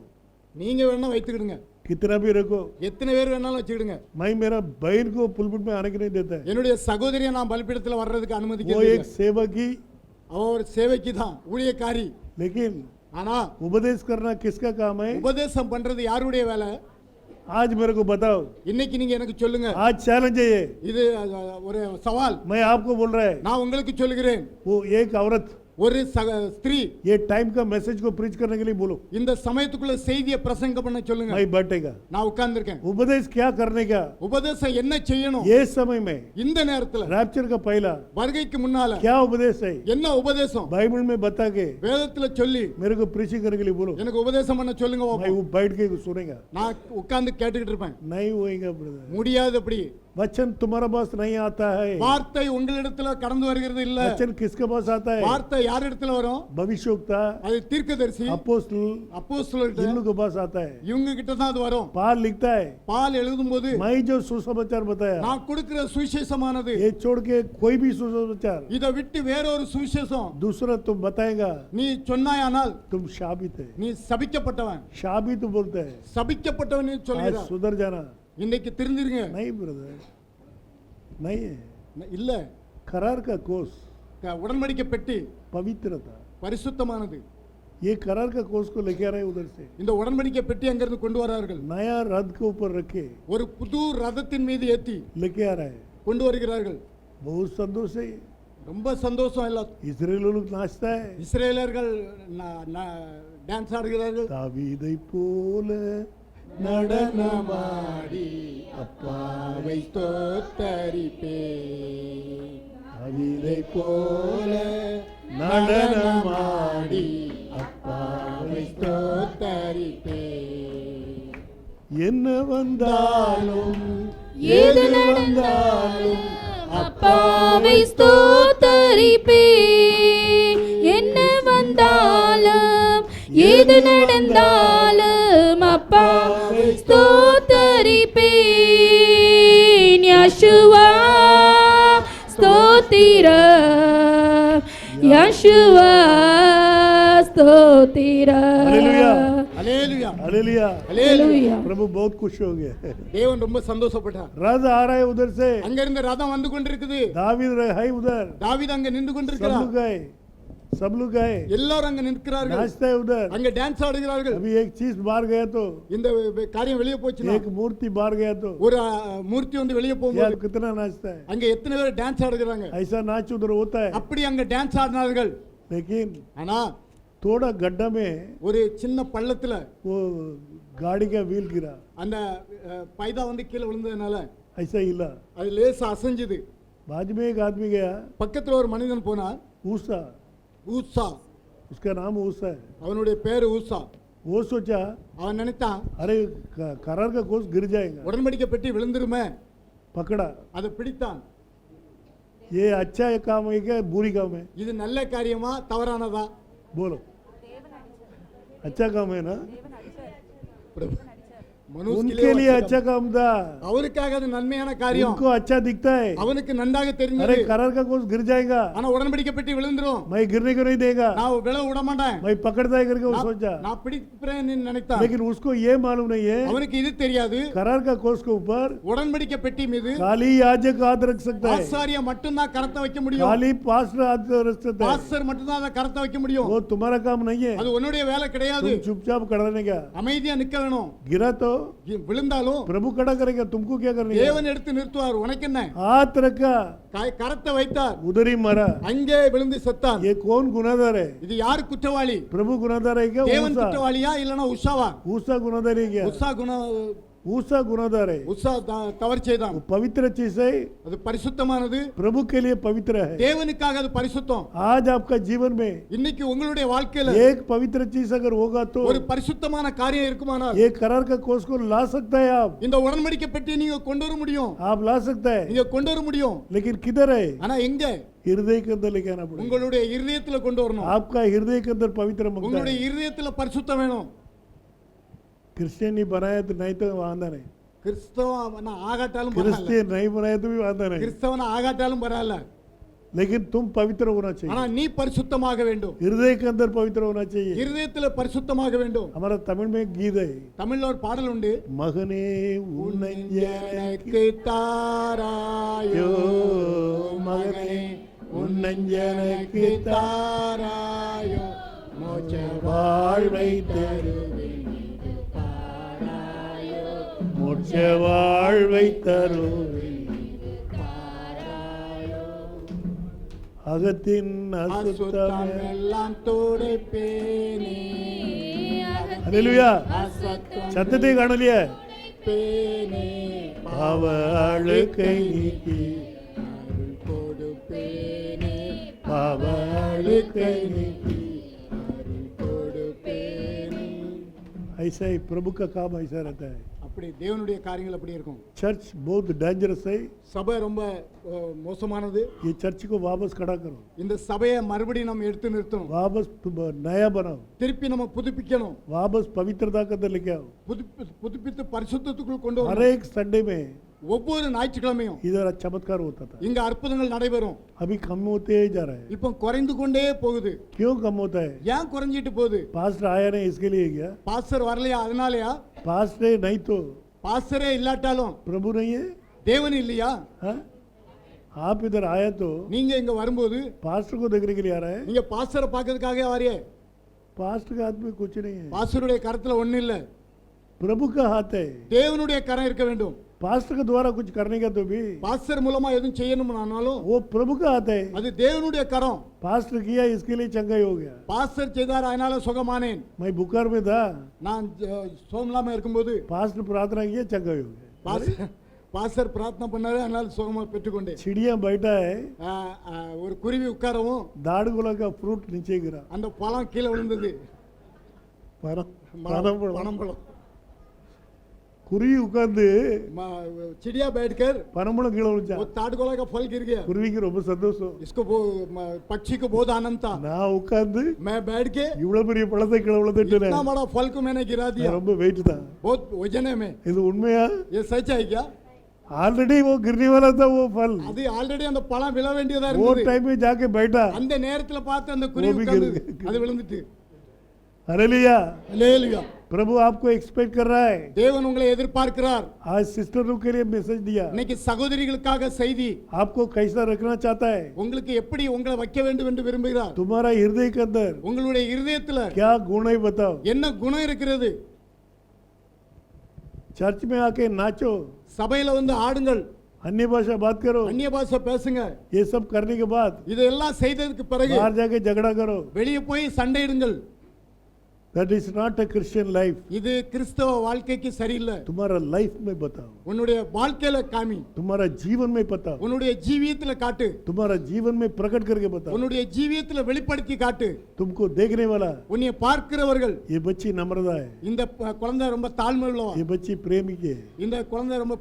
நீங்க வேணா வைத்துக்கிடுங்க, कितना भी रखो. எத்தனை பேர் வேணாலும் வச்சுக்கிடுங்க. मैं मेरा बहन को पुलपिट में आने के नहीं देता है. என்னுடைய சகோதரியை நான் பலிபீடத்துல வர்றதுக்கு वो அனுமதிக்கிறேன். एक सेवक ही, அவ ஒரு சேவைக்கு தான் ஊழியக்காரி. लेकिन ஆனா उपदेश करना किसका काम है? உபதேசம் பண்றது யாருடைய வேலை? आज मेरे को बताओ. இன்னைக்கு நீங்க எனக்கு சொல்லுங்க. आज चैलेंज है ये. இது ஒரு சவால். मैं आपको बोल रहा है. நான் உங்களுக்கு சொல்லுகிறேன். वो एक औरत ஒரு ஸ்திரீ ये टाइम का मैसेज को प्रीच करने के लिए बोलो. இந்த சமயத்துக்குள்ள செய்தியை பிரசங்கம் பண்ண சொல்லுங்க. मैं बैठेगा. நான் உட்கார்ந்திருக்கேன். उपदेश क्या करने का? உபதேசம் என்ன செய்யணும்? ये समय में இந்த நேரத்துல रैप्चर का पहला வருகைக்கு முன்னால क्या उपदेश है? என்ன உபதேசம் बाइबल में बता के வேதத்துல சொல்லி मेरे को प्रीचिंग करने के लिए बोलो. எனக்கு உபதேசம் பண்ண சொல்லுங்க. मैं वो बैठ के सुनेगा. நான் உட்கார்ந்து கேட்டுக்கிட்டு இருப்பேன். नहीं होएगा ब्रदर. முடியாது. அப்படி वचन तुम्हारा पास नहीं आता है. வார்த்தை உங்களிடத்துல கடந்து வருகிறது இல்ல. वचन किसके पास आता है? வார்த்தை யார் இடத்துல வரும்? भविष्यवक्ता, அது தீர்க்கதரிசி, अपोस्टल, அப்போஸ்தலர்கிட்ட, इन लोगों के पास आता है. இவங்க கிட்ட தான் அது வரும். पाल लिखता है, பால் எழுதும்போது मैं जो सुसमाचार बताया, நான் கொடுக்கிற சுவிசேஷமானது ये छोड़ के कोई भी सुसमाचार இதை விட்டு வேறொரு சுவிசேஷம் दूसरा तुम बताएगा, நீ சொன்னாயானால் तुम शाबित है. நீ சபிக்கப்பட்டவன். शाबित बोलते हैं. சபிக்கப்பட்டவன் आज சொல்கிறார். सुधर जाना. இன்னைக்கு தெரிஞ்சிருங்க. नहीं ब्रदर, नहीं है. இல்ல, करार का कोस உடன்படிக்கை பெட்டி पवित्रता. பரிசுத்தமானது. ये करार का कोष को लेके आ रहे हैं उधर से, இந்த உடன்படிக்கை பெட்டி அங்கிருந்து கொண்டு வரார்கள். नया रथ के ऊपर रखे ஒரு புது ரதத்தின் மீது ஏத்தி लेके आ रहा है. கொண்டு வருகிறார்கள். बहुत संतोष है. ரொம்ப சந்தோஷம் எல்லாம். इस्राएल लोग नाचता है, இஸ்ரேலர்கள் டான்ஸ் ஆடுகிறார்கள். தாவீதை போல நடனமாடி அப்பாவை ஸ்தோத்தரிப்பே, தாவீதை போல நடனமாடி அப்பாவை ஸ்தோத்தரிப்பே. என்ன வந்தாலும் ஏது நடந்தாலும் அப்பாவை ஸ்தோத்தரிப்பே. என்ன வந்தாலும் ஏது நடந்தாலும் அப்பாவை ஸ்தோத்தரிப்பேன். யெஷுவா ஸ்தோத்திரம், யெஷுவா ஸ்தோத்திரம். हालेलुया, அல்லேலூயா, हालेलुया. அல்லேலூயா. प्रभु बहुत खुश हो गए. தேவன் ரொம்ப சந்தோஷப்பட்டார். रथ आ रहा है उधर से, அங்க இருந்து ரதம் வந்து கொண்டிருக்குது. दावीद है उधर, தாவீது அங்க நின்று सब கொண்டிருக்கிறார். लोग गए, सब लोग गए, எல்லாரும் அங்க நிற்கிறார்கள். नाचता है उधर. அங்க டான்ஸ் ஆடுகிறார்கள். अभी एक चीज बाहर गया तो, இந்த காரியம் வெளியே போச்சுன்னா, एक मूर्ति बाहर गया तो ஒரு மூர்த்தி வந்து வெளியே यार போகும்போது कितना नाचता है. அங்க எத்தனை பேர் டான்ஸ் ஆடுகிறாங்க. ऐसा नाच उधर होता है, அப்படி அங்க டான்ஸ் ஆடினார்கள். लेकिन ஆனா थोड़ा गड्ढा में ஒரு சின்ன பள்ளத்துல वो गाड़ी का व्हील गिरा, அந்த பைதா வந்து கீழே விழுந்ததுனால ऐसा हिला. அது லேசா அசைஞ்சுது. बाद में एक आदमी गया, பக்கத்துல ஒரு மனிதன் போனா, ऊसा, ஊசா, उसका नाम ऊसा है. அவனுடைய பேரு ஊசா. वो सोचा அவன் நினைத்தான், अरे करार का कोष गिर जाएगा, உடன்படிக்கை பெட்டி விழுந்துருமே. पकड़ा. அதை பிடித்தான். ये अच्छा काम है क्या बुरी काम है? இது நல்ல காரியமா தவறானதா? बोलो, अच्छा काम है ना? उनके लिए अच्छा काम था, அவருக்காக அது நன்மையான காரியம். उनको अच्छा दिखता है. அவனுக்கு நன்றாக अरे தெரிஞ்சது. करार का कोष गिर जाएगा, ஆனா உடன்படிக்கை பெட்டி விழுந்துரும், मैं गिरने को नहीं देगा, நான் விழ விட மாட்டேன், मैं पकड़ता है करके वो सोचा. நான் பிடிப்பேன்னு நினைத்தான். लेकिन उसको ये मालूम नहीं है அவனுக்கு இது தெரியாது, करार का कोष के ऊपर உடன்படிக்கை பெட்டி மீது खाली याजक हाथ रख सकता है, ஆசாரிய மட்டும்தான் கரத்தை வைக்க முடியும். खाली पास्टर हाथ रख सकता है. பாஸ்டர் மட்டும்தான் அதை கரத்தை வைக்க முடியும். वो तुम्हारा काम नहीं है, அது உன்னுடைய வேலை கிடையாது. तुम चुपचाप खड़ाने का. அமைதியா நிக்க வேணும். गिरा तो விழுந்தாலும் प्रभु खड़ा करेगा, तुमको क्या करना है? தேவன் எடுத்து நிறுத்துவார். உனக்கு என்ன? हाथ रखा, கரத்தை வைத்தார், उधर ही मरा. அங்கே விழுந்து செத்தான். ये कौन गुनाहगार है? இது யார் குற்றவாளி? प्रभु गुनाहगार है क्या? தேவன் ऊसा, குற்றவாளியா இல்லனா உஷாவா? ऊसा गुनाहगार है क्या? ऊसा गुनाहगार है. உஷா தவறு செய்தான். वो पवित्र चीज है, அது பரிசுத்தமானது. प्रभु के लिए पवित्र है. தேவனுக்காக அது பரிசுத்தம். आज आपका जीवन में இன்னைக்கு உங்களுடைய வாழ்க்கையில एक पवित्र चीज अगर होगा तो ஒரு பரிசுத்தமான காரியம் இருக்குமானால் ये करार का कोष को ला सकता है. आप இந்த உடன்படிக்கை பெட்டியை நீங்க கொண்டு வர முடியும். आप ला सकता है, நீங்க கொண்டு வர முடியும். लेकिन किधर है? ஆனா எங்க? हृदय के अंदर लेके आना पड़ेगा. உங்களுடைய இருதயத்துல கொண்டு வரணும். आपका हृदय के अंदर पवित्र मंगता உங்களுடைய है. இருதயத்துல பரிசுத்தம் வேணும். क्रिश्चियन नहीं बनाया तो नहीं तो वादा नहीं, கிறிஸ்தவன் ஆகாட்டாலும் பரவாயில்ல, क्रिश्चियन नहीं बनाया तो भी वादा नहीं, கிறிஸ்தவன் ஆகாட்டாலும் பரவாயில்ல, लेकिन तुम पवित्र होना चाहिए. ஆனா நீ பரிசுத்தமாக வேண்டும். हृदय के अंदर पवित्र होना चाहिए. இருதயத்துல பரிசுத்தமாக வேண்டும். हमारा तमिल में एक गीत है, தமிழ்ல ஒரு பாடல் உண்டு. மகனே உன்னை எனக்கு தாராயோ, மகனே உன்னை எனக்கு தாராயோ, மோட்ச வாழ்வை தருவேன். மோட்ச வாழ்வை தரும் அகத்தின் அசுத்தம் எல்லாம் துடைப்பேனே. ஹalleluya. அசுத்தம் சத்தத்தை காணலையே? பேனே. பாவ அழுக்கை நீக்கி அருள் கொடுப்பேனே. பாவ அழுக்கை நீக்கி. அருள் கொடுப்பேனே. ऐसा ही प्रभु का काम ऐसा रहता है. அப்படி தேவனுடைய காரியங்கள் அப்படி இருக்கும். चर्च बहुत डेंजरस है. சபை ரொம்ப மோசமானது. ये चर्च को वापस खड़ा करो, இந்த சபையை மறுபடியும் நம்ம எடுத்து நிறுத்தணும். वापस नया बनाओ, திருப்பி நம்ம புதுப்பிக்கணும். वापस पवित्रता के अंदर लेके आओ. புதுப்பித்து பரிசுத்தத்துக்குள் கொண்டு हर வரணும். एक संडे में ஒவ்வொரு ஞாயிற்றுக்கிழமையும் इधर चमत्कार होता था. இங்க अற்புதங்கள் நடைபெறும். अभी कम होते ही जा रहा है. இப்போ குறைந்து கொண்டே போகுது. क्यों कम होता है? ஏன் குறைஞ்சிட்டு போகுது? पास्टर आया नहीं इसके लिए क्या? பாஸ்டர் வரலையா அதனாலயா? पास्टर नहीं तो பாஸ்டரே இல்லாட்டாலும் प्रभु नहीं है. தேவன் இல்லையா? हाँ? आप इधर आया तो நீங்க இங்க வரும்போது पास्टर को देखने के लिए आ रहा है. நீங்க பாஸ்டரை பார்க்கிறதுக்காக வரையே. पास्ट का हाथ में कुछ नहीं है, பாஸ்டருடைய கரத்துல ஒண்ணு இல்ல, प्रभु का हाथ है। தேவனுடைய கரம் இருக்க வேண்டும். पास्टर के द्वारा कुछ करने का तो भी பாஸ்டர் மூலமா எதுவும் செய்யணும்னாலும் वो प्रभु का हाथ है। அது தேவனுடைய கரம். पास्टर किया इसके लिए चंगा ही हो गया। பாஸ்டர் செய்தார், அதனால சுகமானேன். मैं बुखार में था, நான் சோமலாம இருக்கும்போது पास्टर प्रार्थना किया, चंगा ही हो गया। பாஸ்டர் பிரார்த்தனை பண்ணாரு, அதனால சுகமா பெற்றுக்கொண்டேன். चिड़िया बैठा है, ஒரு குருவி உட்காரவும் दाड़गोला का फ्रूट नीचे गिरा, அந்த பழம் கீழே விழுந்தது. பனம்பழம். कुर्वी उकांदु चिड़िया बैठकर पनमपழம் கீழ விழுந்துச்சா, वो ताड़गोला का फल गिर गया। குருவிக்கு ரொம்ப சந்தோஷம்। इसको पक्षी को बहुत आनंद था। நான் உட்கார்ந்து मैं बैठ के இவ்வளவு பெரிய பழத்தை கீழ விழுந்துட்டேனே, इतना बड़ा फल को मैंने गिरा दिया, ரொம்ப வெயிட் தான்। बहुत वजन है में। இது உண்மையா? ये सच है क्या? ऑलरेडी वो गिरने वाला था वो फल, அது ஆல்ரெடி அந்த பழம் விழ வேண்டியதா वो இருந்தது। टाइम में जाके बैठा, அந்த நேரத்துல பார்த்து அந்த குருவி உட்கார்ந்து அது விழுந்துட்டு। हालेलुया। हालेलुया। प्रभु आपको एक्सपेक्ट कर रहा है। தேவன் உங்களை எதிர்பார்க்கிறார்। आज सिस्टरों के लिए मैसेज दिया, இன்னைக்கு சகோதரிகளுக்காக செய்தி। आपको कैसा रखना चाहता है, உங்களுக்கு எப்படி உங்களை வைக்க வேண்டும் என்று விரும்புகிறார்। तुम्हारा हृदय के अंदर உங்களுடைய இதயத்துல क्या गुण है बताओ। என்ன குணம் இருக்கிறது? चर्च में आके नाचो, சபையில வந்து ஆடுங்கள், अन्य भाषा बात करो, அந்நிய பாஷை பேசுங்க, ये सब करने के बाद இதெல்லாம் செய்ததுக்கு பிறகு बाहर जाके झगड़ा करो, வெளியே போய் சண்டையிடுங்கள்। that is not a Christian life। இது கிறிஸ்தவ வாழ்க்கைக்கு சரியில்லை। तुम्हारा लाइफ में बताओ, உன்னுடைய வாழ்க்கையில காமி, तुम्हारा जीवन में बताओ, உன்னுடைய ஜீவியத்துல காட்டு, तुम्हारा जीवन में प्रकट करके बताओ। உன்னுடைய ஜீவியத்துல வெளிப்படுத்தி காட்டு। तुमको देखने वाला உன்னை பார்க்கிறவர்கள் ये बच्ची नम्रता है, இந்த குழந்தை ரொம்ப தாழ்மை உள்ளவன், ये बच्ची प्रेमी है, இந்த குழந்தை ரொம்ப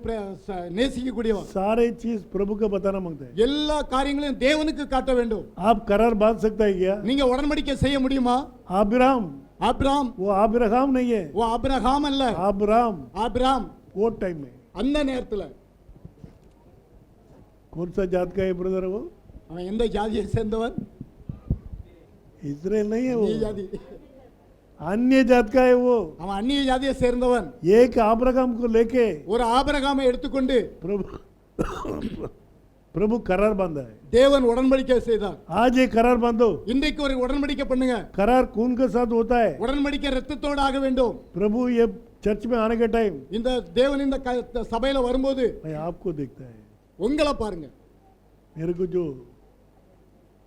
நேசிக்கக்கூடியவன்। सारे चीज प्रभु का बताना मांगता है। எல்லா காரியங்களையும் தேவனுக்கு காட்ட வேண்டும்। आप करार बांध सकता है क्या? நீங்க உடன்படிக்கை செய்ய முடியுமா? आबिराम, ஆபிரகாம், वो आबिरहाम नहीं है, वो ஆபிரகாம் அல்ல, आबिराम। ஆபிரகாம் वो टाइम में அந்த நேரத்துல कौन सा जात का है ब्रदर? वो அவன் எந்த ஜாதியை சேர்ந்தவன்? इजराइल नहीं है, நீ वो ஜாதி, अन्य जात का है। वो அவன் அந்நிய ஜாதியை சேர்ந்தவன்। एक आब्राहम को लेके ஒரு ஆபிரகாமை எடுத்துக்கொண்டு प्रभु करार बांधा है। தேவன் உடன்படிக்கை செய்தார்। आज ये करार बांधो, இன்றைக்கு ஒரு உடன்படிக்கை பண்ணுங்க। करार खून के साथ होता है। உடன்படிக்கை ரத்தத்தோடு ஆக வேண்டும்। प्रभु ये चर्च में आने के टाइम இந்த தேவன் இந்த சபையில வரும்போது भाई आपको देखता है, உங்களை பாருங்க, मेरे को जो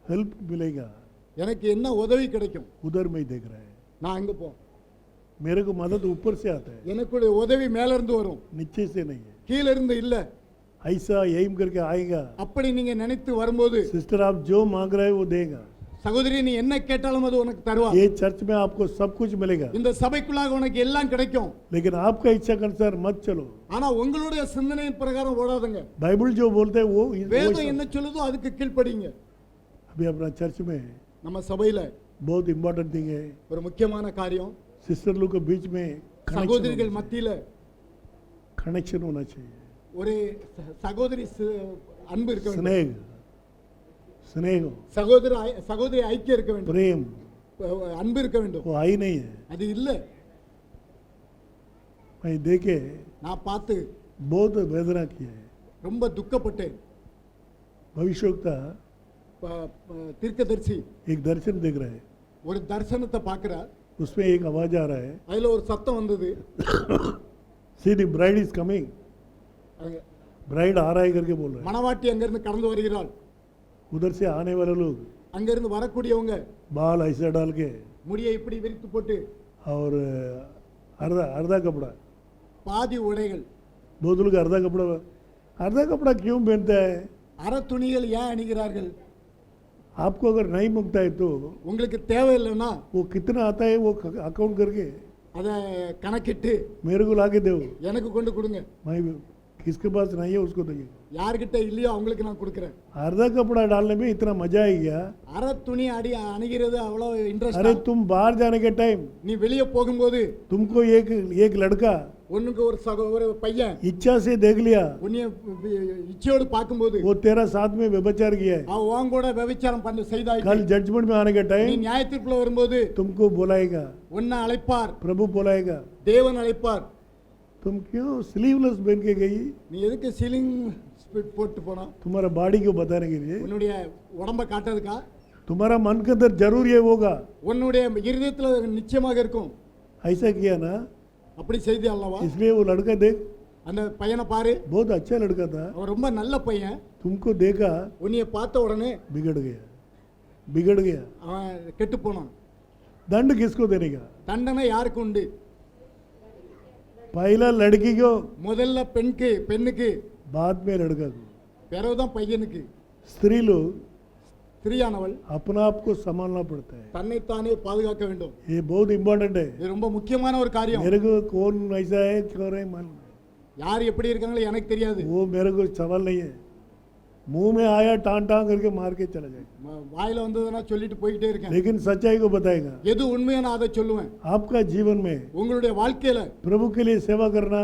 हेल्प मिलेगा எனக்கு என்ன உதவி கிடைக்கும் उधर में ही देख रहा है। நான் அங்க போ, मेरे को मदद ऊपर से आता है, எனக்கு உதவி மேல இருந்து வரும், नीचे से नहीं है। கீழ இருந்து இல்ல। ऐसा एम करके आएगा। அப்படி நீங்க நினைத்து வரும்போது सिस्टर आप जो मांग रहे हो वो देगा। சகோதரி நீ என்ன கேட்டாலும் அது உனக்கு தருவார்। ये चर्च में आपको सब कुछ मिलेगा, இந்த சபைக்குள்ளாக உனக்கு எல்லாம் கிடைக்கும்। लेकिन आपका इच्छा के अनुसार मत चलो। ஆனா உங்களுடைய சிந்தனையின் பிரகாரம் ஓடாதீங்க। बाइबल जो बोलते हैं वो வேதம் என்ன சொல்லுதோ அதுக்கு கீழ்ப்படிங்க। अभी अपना चर्च में நம்ம சபையில बहुत इंपॉर्टेंट थिंग है, ஒரு முக்கியமான காரியம், सिस्टर लोग के बीच में சகோதரிகள் மத்தியில कनेक्शन होना चाहिए, ஒரு சகோதரி அன்பு இருக்க வேண்டும், स्नेह स्नेह சகோதரி ஐக்கியம் இருக்க வேண்டும், प्रेम அன்பு இருக்க வேண்டும்। वो आई नहीं है। அது இல்ல। मैं देखे நான் பார்த்து बहुत वेदना किया है। ரொம்ப துக்கப்பட்டேன்। भविष्यवक्ता தீர்க்கதரிசி एक दर्शन देख रहा है, ஒரு தரிசனத்தை பார்க்கிறார், उसमें एक आवाज आ रहा है, அதுல ஒரு சத்தம் வந்தது, see the bride is coming, bride आ रहा है करके बोल रहा है। மணவாட்டி அங்க இருந்து கடந்து வருகிறாள்। उधर से आने वाले लोग அங்க இருந்து வரக்கூடியவங்க बाल ऐसा डाल के முடியை இப்படி விரித்து போட்டு और अर्धा कपड़ा, பாதி உடைகள், बहुत लोग अर्धा कपड़ा क्यों पहनता है? அரை துணிகள் ஏன் அணிகிறார்கள்? आपको अगर नहीं मांगता है तो உங்களுக்கு தேவையில்லைன்னா वो कितना आता है वो अकाउंट करके அதை கணக்கிட்டு मेरे को लाके दो, எனக்கு கொண்டு கொடுங்க। मैं किसके पास नहीं है उसको दो। யார்கிட்ட இல்லையோ அவங்களுக்கு நான் கொடுக்குறேன்। अर्धा कपड़ा डालने में इतना मजा आई गया। அரை துணி அணிகிறது அவ்வளோ अरे இன்ட்ரெஸ்ட்। तुम बाहर जाने के टाइम நீ வெளியே போகும்போது तुमको एक लड़का உனக்கு ஒரு பையன் इच्छा से देख लिया, உன்னைய இச்சையோடு பார்க்கும்போது वो तेरा साथ में व्यभिचार किया है, அவன் உன் கூட விபச்சாரம் பண்ண செய்தாய்। कल जजमेंट में आने के நீ टाइम நியாயத்தீர்ப்புல வரும்போது तुमको बुलाएगा, உன்னை அழைப்பார், प्रभु बुलाएगा। தேவன் அழைப்பார்। तुम क्यों स्लीवलेस पहन के गई? நீ எதுக்கு சீலிங் போட்டு போனா? तुम्हारा बॉडी को बताने के लिए। உன்னுடைய உடம்ப காட்டுறதுக்கா? तुम्हारा मन के अंदर जरूर ये होगा, உன்னுடைய இருதயத்துல நிச்சயமாக இருக்கும். ऐसा किया ना, அப்படி செய்தி அல்லவா? इसलिए वो लड़का देख அந்த பையனை பாரு, बहुत अच्छा लड़का था, அவன் ரொம்ப நல்ல பையன். तुमको देखा உன்னைய பார்த்த உடனே बिगड़ गया. அவன் கெட்டு போனான். दंड किसको देने का? தண்டனை யாருக்கு உண்டு? पहला लड़की को, முதல்ல பெண்ணுக்கு, बाद में लड़का को. பிறகுதான் பையனுக்கு. स्त्री लोग ஸ்திரீயானவள் अपना आप को संभालना पड़ता है, தன்னைத்தானே பாதுகாக்க வேண்டும். ये बहुत इम्पोर्टेंट है. இது ரொம்ப முக்கியமான ஒரு காரியம். मेरे को कौन ऐसा है क्यों है मालूम नहीं. யார் எப்படி இருக்காங்களோ எனக்கு தெரியாது. वो मेरे को सवाल नहीं है, मुंह में आया टान टान करके मार के चला जाएगा, வாயில வந்ததுன்னா சொல்லிட்டு போயிட்டே இருக்கேன். लेकिन सच्चाई को बताएगा. எது உண்மையோ நான் அதை சொல்லுவேன். आपका जीवन में உங்களுடைய வாழ்க்கையில प्रभु के लिए सेवा करना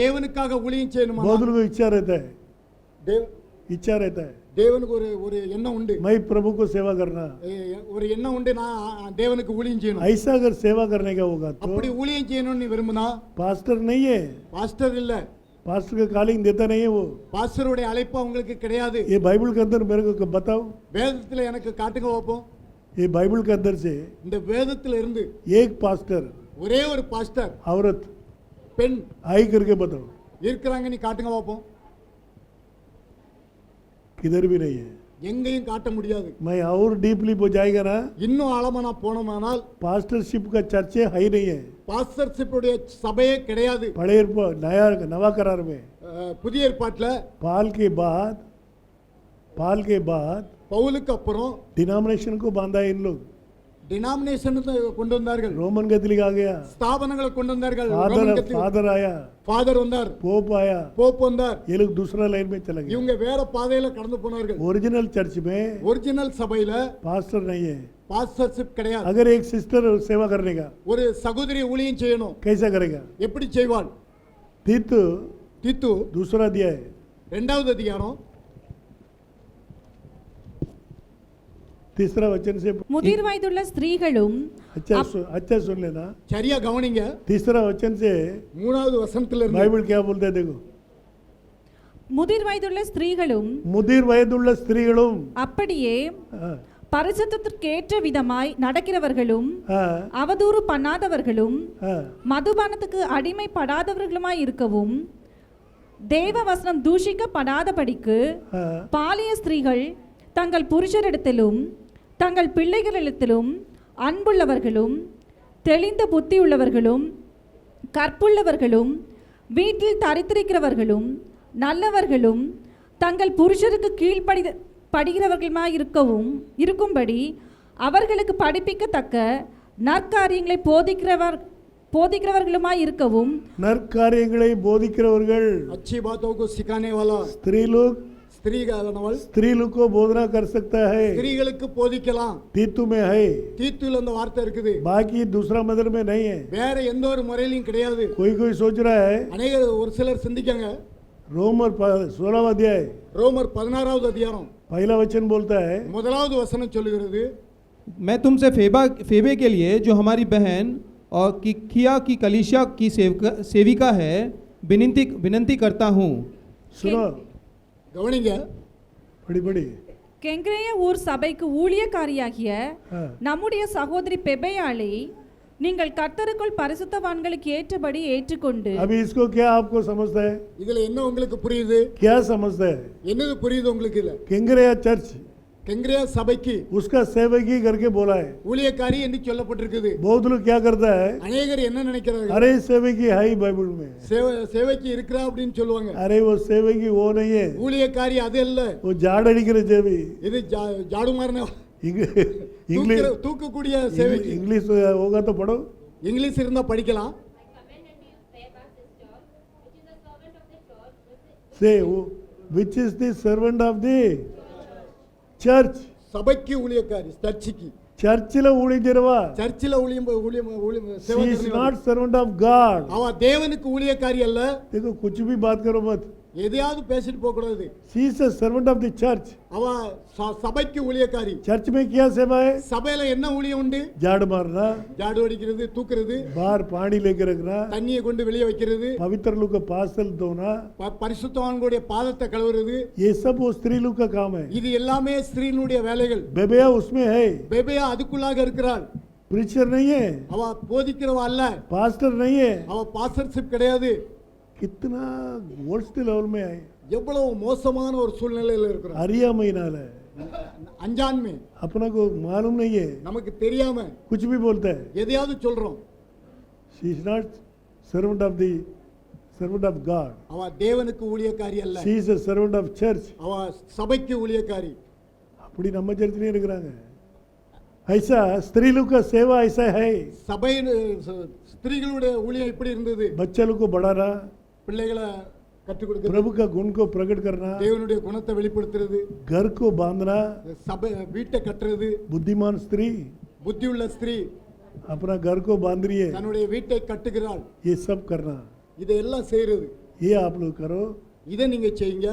தேவனுக்காக ஊழியம் செய்யணுமா? बहुत लोगों को इच्छा रहता है, தேவனுக்கு ஒரு எண்ணம் உண்டு. मैं प्रभु को सेवा करना, ஒரு எண்ணம் உண்டு, நான் தேவனுக்கு ஊழியம் செய்யணும். ऐसा अगर सेवा करने का होगा तो அப்படி ஊழியம் செய்யணும்னு நீ விரும்பினா पास्टर नहीं है, பாஸ்டர் இல்ல, पास्टर का कॉलिंग देता नहीं है वो. பாஸ்டருடைய அழைப்பு உங்களுக்கு கிடையாது. ये बाइबल के अंदर मेरे को बताओ, வேதத்துல எனக்கு காட்டுங்க பார்ப்போம். ये बाइबल के अंदर से இந்த வேதத்துல இருந்து एक पास्टर ஒரே ஒரு பாஸ்டர் औरत பெண் आई करके बताओ, இருக்கிறாங்க, நீ காட்டுங்க பார்ப்போம். किधर भी नहीं है. எங்கேயும் காட்ட முடியாது. मैं और डीपली वो जाएगा ना, இன்னும் ஆழமா நான் போனோமானால் पास्टरशिप का चर्चे है ही नहीं है. பாஸ்டர்ஷிப்புடைய சபையே கிடையாது. पढ़े नवा करार में புதிய ஏற்பாட்டுல पाल के बाद பவுலுக்கு அப்புறம் डिनोमिनेशन को बांधा इन लोग. डिनोमिनेशन கொண்டு வந்தார்கள், रोमन कैथोलिक आ गया, ஸ்தாபனங்களை கொண்டு வந்தார்கள். ரோமன் கேத்தலிக் फादर आया, ஃபாதர் வந்தார், पोप आया, போப் வந்தார். ये लोग दूसरा लाइन में चले गए. இவங்க வேற பாதையில கடந்து போனார்கள். ओरिजिनल चर्च में ஒரிஜினல் சபையில पास्टर नहीं है. பாஸ்டர்ஷிப் கிடையாது. अगर एक सिस्टर सेवा करने का, ஒரு சகோதரி ஊழியம் செய்யணும், कैसा करेगा? எப்படி செய்வாள்? तीतु தீத்து दूसरा दिया है, 2வது அதிகாரம் तीसरा वचन से. முதிர் வயதுள்ள ஸ்திரீகளும் अच्छा सुन लेना, சரியா கவனிங்க. तीसरा वचन से 3வது வசனத்துல இருந்து बाइबल क्या बोलते हैं देखो. முதிர் வயதுள்ள ஸ்திரீகளும் मुदिर वयदुள்ள स्त्रीகளும் அப்படியே हाँ, பரிசுத்தத்திற்கேற்ற விதமாய் நடக்கிறவர்களும் हाँ, அவதூறு பண்ணாதவர்களும் हाँ, மதுபானத்துக்கு அடிமைப்படாதவர்களுமாய் இருக்கவும் தேவ வசனம் தூஷிக்கப்படாதபடிக்கு हाँ, பாலிய ஸ்திரீகள் தங்கள் புருஷரிடத்திலும் தங்கள் பிள்ளைகளிடத்திலும் அன்புள்ளவர்களும் தெளிந்த புத்தியுள்ளவர்களும் கற்புள்ளவர்களும் வீட்டில் தரித்திருக்கிறவர்களும் நல்லவர்களும் தங்கள் புருஷருக்கு கீழ்ப்படுகிறவர்களுமாய் இருக்கும்படி அவர்களுக்கு படிப்பிக்கத்தக்க நற்காரியங்களை போதிக்கிறவர்களுமாய் இருக்கவும். நற்காரியங்களை போதிக்கிறவர்கள், अच्छी बातों को सिखाने वाला स्त्री लोग, स्त्री लोग को बोधना कर सकता है, ஸ்திரீகளுக்கு போதிக்கலாம். तीतु में है, தீத்துல அந்த வார்த்தை இருக்குது, बाकी दूसरा मदर में नहीं है. வேற எந்த ஒரு முறையிலும் கிடையாது. कोई सोच रहा है, அநேக ஒரு சிலர் சிந்திக்காங்க. रोमर 16 अध्याय ரோமர் 16வது அதிகாரம் पहला वचन बोलता है, முதலாவது वचனம் சொல்லுகிறது, मैं तुमसे फेबे के लिए जो हमारी बहन और किया की कलीसिया की सेविका है विनंती करता हूँ. सुनो கவனிங்க. बड़ी கெங்கிரேய ஊர் சபைக்கு ஊழியக்காரியாகிய हाँ, நம்முடைய சகோதரி பெபேயாளை நீங்கள் கர்த்தருக்குள் பரிசுத்தவான்களுக்கு ஏற்றபடி ஏற்றுக்கொண்டு. अभी इसको क्या आपको समझता है, இதுல என்ன உங்களுக்கு புரியுது? क्या समझता है? என்னது புரியுது உங்களுக்கு? இல்ல केंग्रिया चर्च கெங்கிரேய சபைக்கு उसका सेवकी करके बोला है. ஊழியக்காரி என்று சொல்லப்பட்டிருக்குது. बहुत लोग क्या करता है, அநேகர் என்ன நினைக்கிறார்கள்? अरे सेवकी है ही बाइबल में, சேவைக்கு இருக்கிறா அப்படின்னு சொல்லுவாங்க. अरे वो सेवकी वो नहीं है, ஊழியக்காரி அது இல்ல, वो झाड़ अड़िக்கிற सेवी, இது ஜாடு மாறின इंग्लिश தூக்கக்கூடிய சேவைக்கு. इंग्लिश होगा तो पढ़ो, இங்கிலீஷ் இருந்தா படிக்கலாம். से which is the servant of the church. சபைக்கு ஊழியக்காரி, சர்ச்சுக்கு, चर्चिल ஊழியறவா, சர்ச்சில ஊழியம் she is not servant of God. அவ தேவனுக்கு ஊழியக்காரி அல்ல. देखो कुछ भी बात करो मत, எதையாவது பேசிட்டு போக கூடாது. She is a servant of the church. அவ சபைக்கு ஊழியக்காரி. चर्च में क्या सेवा है? சபையில என்ன ஊழியம் உண்டு? झाड़ मारना, ஜாடு அடிக்கிறது, தூக்குறது, बाहर पानी लेके रखना, தண்ணியை கொண்டு வெளியே வைக்கிறது, पवित्र लोग का पार्सल धोना, பரிசுத்தவான்களுடைய பாதத்தை கழுவுறது, ये सब वो स्त्री लोग का काम है. இது எல்லாமே ஸ்திரீனுடைய வேலைகள். बेबेया उसमें है, பெபையா அதுக்குள்ளாக இருக்கிறாள். प्रीचर नहीं है, அவ போதிக்கிறவா அல்ல, पास्टर नहीं है. அவ பாஸ்டர்ஷிப் கிடையாது. कितना वर्स्ट लेवल में है. எவ்வளவு மோசமான ஒரு சூழ்நிலையில இருக்கிறோம். அறியாமையினால, அஞ்சான்மை, अपना को मालूम नहीं है, நமக்கு தெரியாம कुछ भी बोलता है. எதையாவது சொல்றோம். She is not servant of God. அவ தேவனுக்கு ஊழியக்காரி அல்ல, She is a servant of church. அவ சபைக்கு ஊழியக்காரி. அப்படி நம்ம சர்ச்சிலே இருக்கிறாங்க. ऐसा स्त्री लोग का सेवा ऐसा है. சபை ஸ்திரீகளுடைய ஊழியம் இப்படி இருந்தது. बच्चे लोग को बढ़ाना, பிள்ளைகளை கற்றுக் கொடுக்கிறது, प्रभु का गुण को प्रकट करना, தேவனுடைய குணத்தை வெளிப்படுத்துறது, घर को बांधना, சபை வீட்டை கட்டுறது. बुद्धिमान स्त्री புத்தியுள்ள ஸ்திரீ अपना घर को बांध रही है, தன்னுடைய வீட்டை கட்டுகிறாள். ये सब करना. இதெல்லாம் செய்யறது. ये आप लोग करो. இதை நீங்க செய்யுங்க.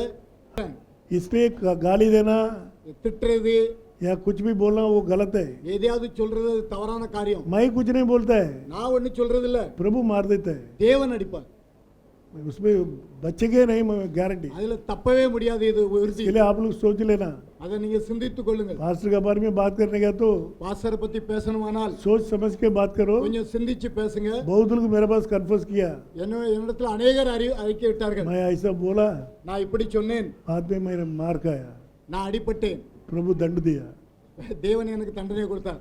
इसलिए गाली देना திட்டுறது, या कुछ भी बोलना वो गलत है. எதையாவது சொல்றது அது தவறான காரியம். मैं कुछ नहीं बोलता है, நான் ஒண்ணு சொல்றது இல்ல, प्रभु मार देता है. தேவன் அடிப்பார். उसमें बचेंगे नहीं, गारंटी. அதுல தப்பவே முடியாது. இது உறுதி. इसलिए आप लोग सोच लेना. அதை நீங்க சிந்தித்துக் கொள்ளுங்கள். पास्टर के बारे में बात करने का तो பாஸ்டரை பத்தி பேசணுமானால் सोच समझ के बात करो. கொஞ்சம் சிந்திச்சு பேசுங்க. बहुत लोग मेरे पास कन्फर्स किया, என்னிடத்துல अनेகர் அறிக்கை விட்டார்கள். मैं ऐसा बोला, நான் இப்படி சொன்னேன், बाद में मैंने मार खाया, நான் अடிபட்டேன், प्रभु दंड दिया. தேவன் எனக்கு தண்டனை கொடுத்தார்.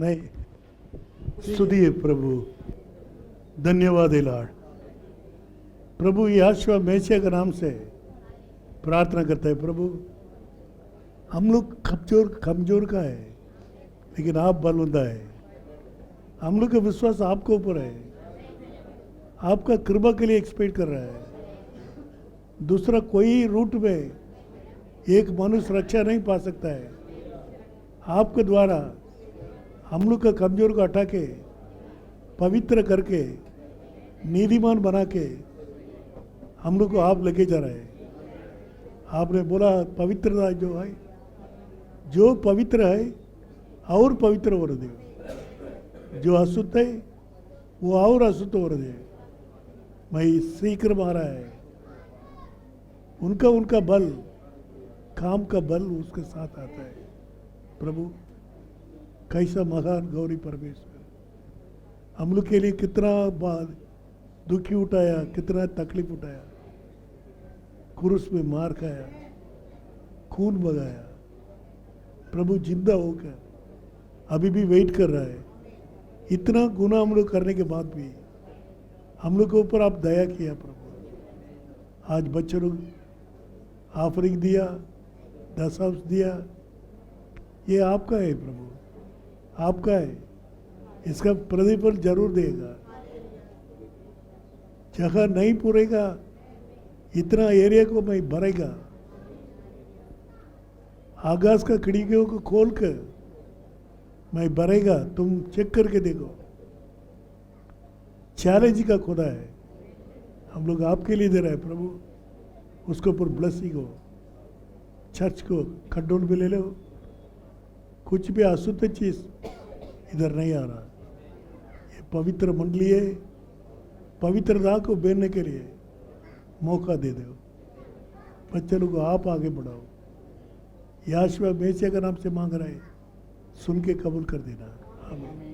नहीं, स्तुति प्रभु, धन्यवाद है लॉर्ड. प्रभु यहोशुआ मेसिया के नाम से प्रार्थना करता है. प्रभु हम लोग कमजोर का है, लेकिन आप बलवंता है. हम लोग का विश्वास आपके ऊपर है, आपका कृपा के लिए एक्सपेक्ट कर रहा है. दूसरा कोई रूट में एक मनुष्य रक्षा नहीं पा सकता है. आपके द्वारा हम लोग का कमजोर को हटा के पवित्र करके नीतिमान बना के हम लोग को आप लेके जा रहे हैं. आपने बोला पवित्रता जो पवित्र है और पवित्र हो रहे, जो अशुद्ध है वो और अशुद्ध हो रहे. मैं शीघ्र मारा है. उनका बल, काम का बल उसके साथ आता है. प्रभु कैसा महान गौरी परमेश्वर, हम लोग के लिए कितना दुखी उठाया, कितना तकलीफ उठाया, क्रूस में मार खाया, खून बगाया. प्रभु जिंदा होकर अभी भी वेट कर रहा है. इतना गुनाह हम लोग करने के बाद भी हम लोग के ऊपर आप दया किया प्रभु. आज बच्चे लोग ऑफरिंग दिया, दशंश दिया, ये आपका है प्रभु, आपका है. इसका प्रतिफल जरूर देगा. जगह नहीं पूरेगा, इतना एरिया को मैं भरेगा. आकाश का खिड़कियों को खोल कर मैं भरेगा. तुम चेक करके देखो. चैलेंज का खुदा है, हम लोग आपके लिए दे रहे हैं प्रभु. उसके ऊपर ब्लेसिंग हो. चर्च को कंट्रोल में ले लो. कुछ भी अशुद्ध चीज इधर नहीं आ रहा. ये पवित्र मंडली है, पवित्रता को बेचने के लिए मौका दे दो. बच्चे लोग को आप आगे बढ़ाओ. यहोशुआ मेसिया के नाम से मांग रहे, सुन के कबूल कर देना. आमीन.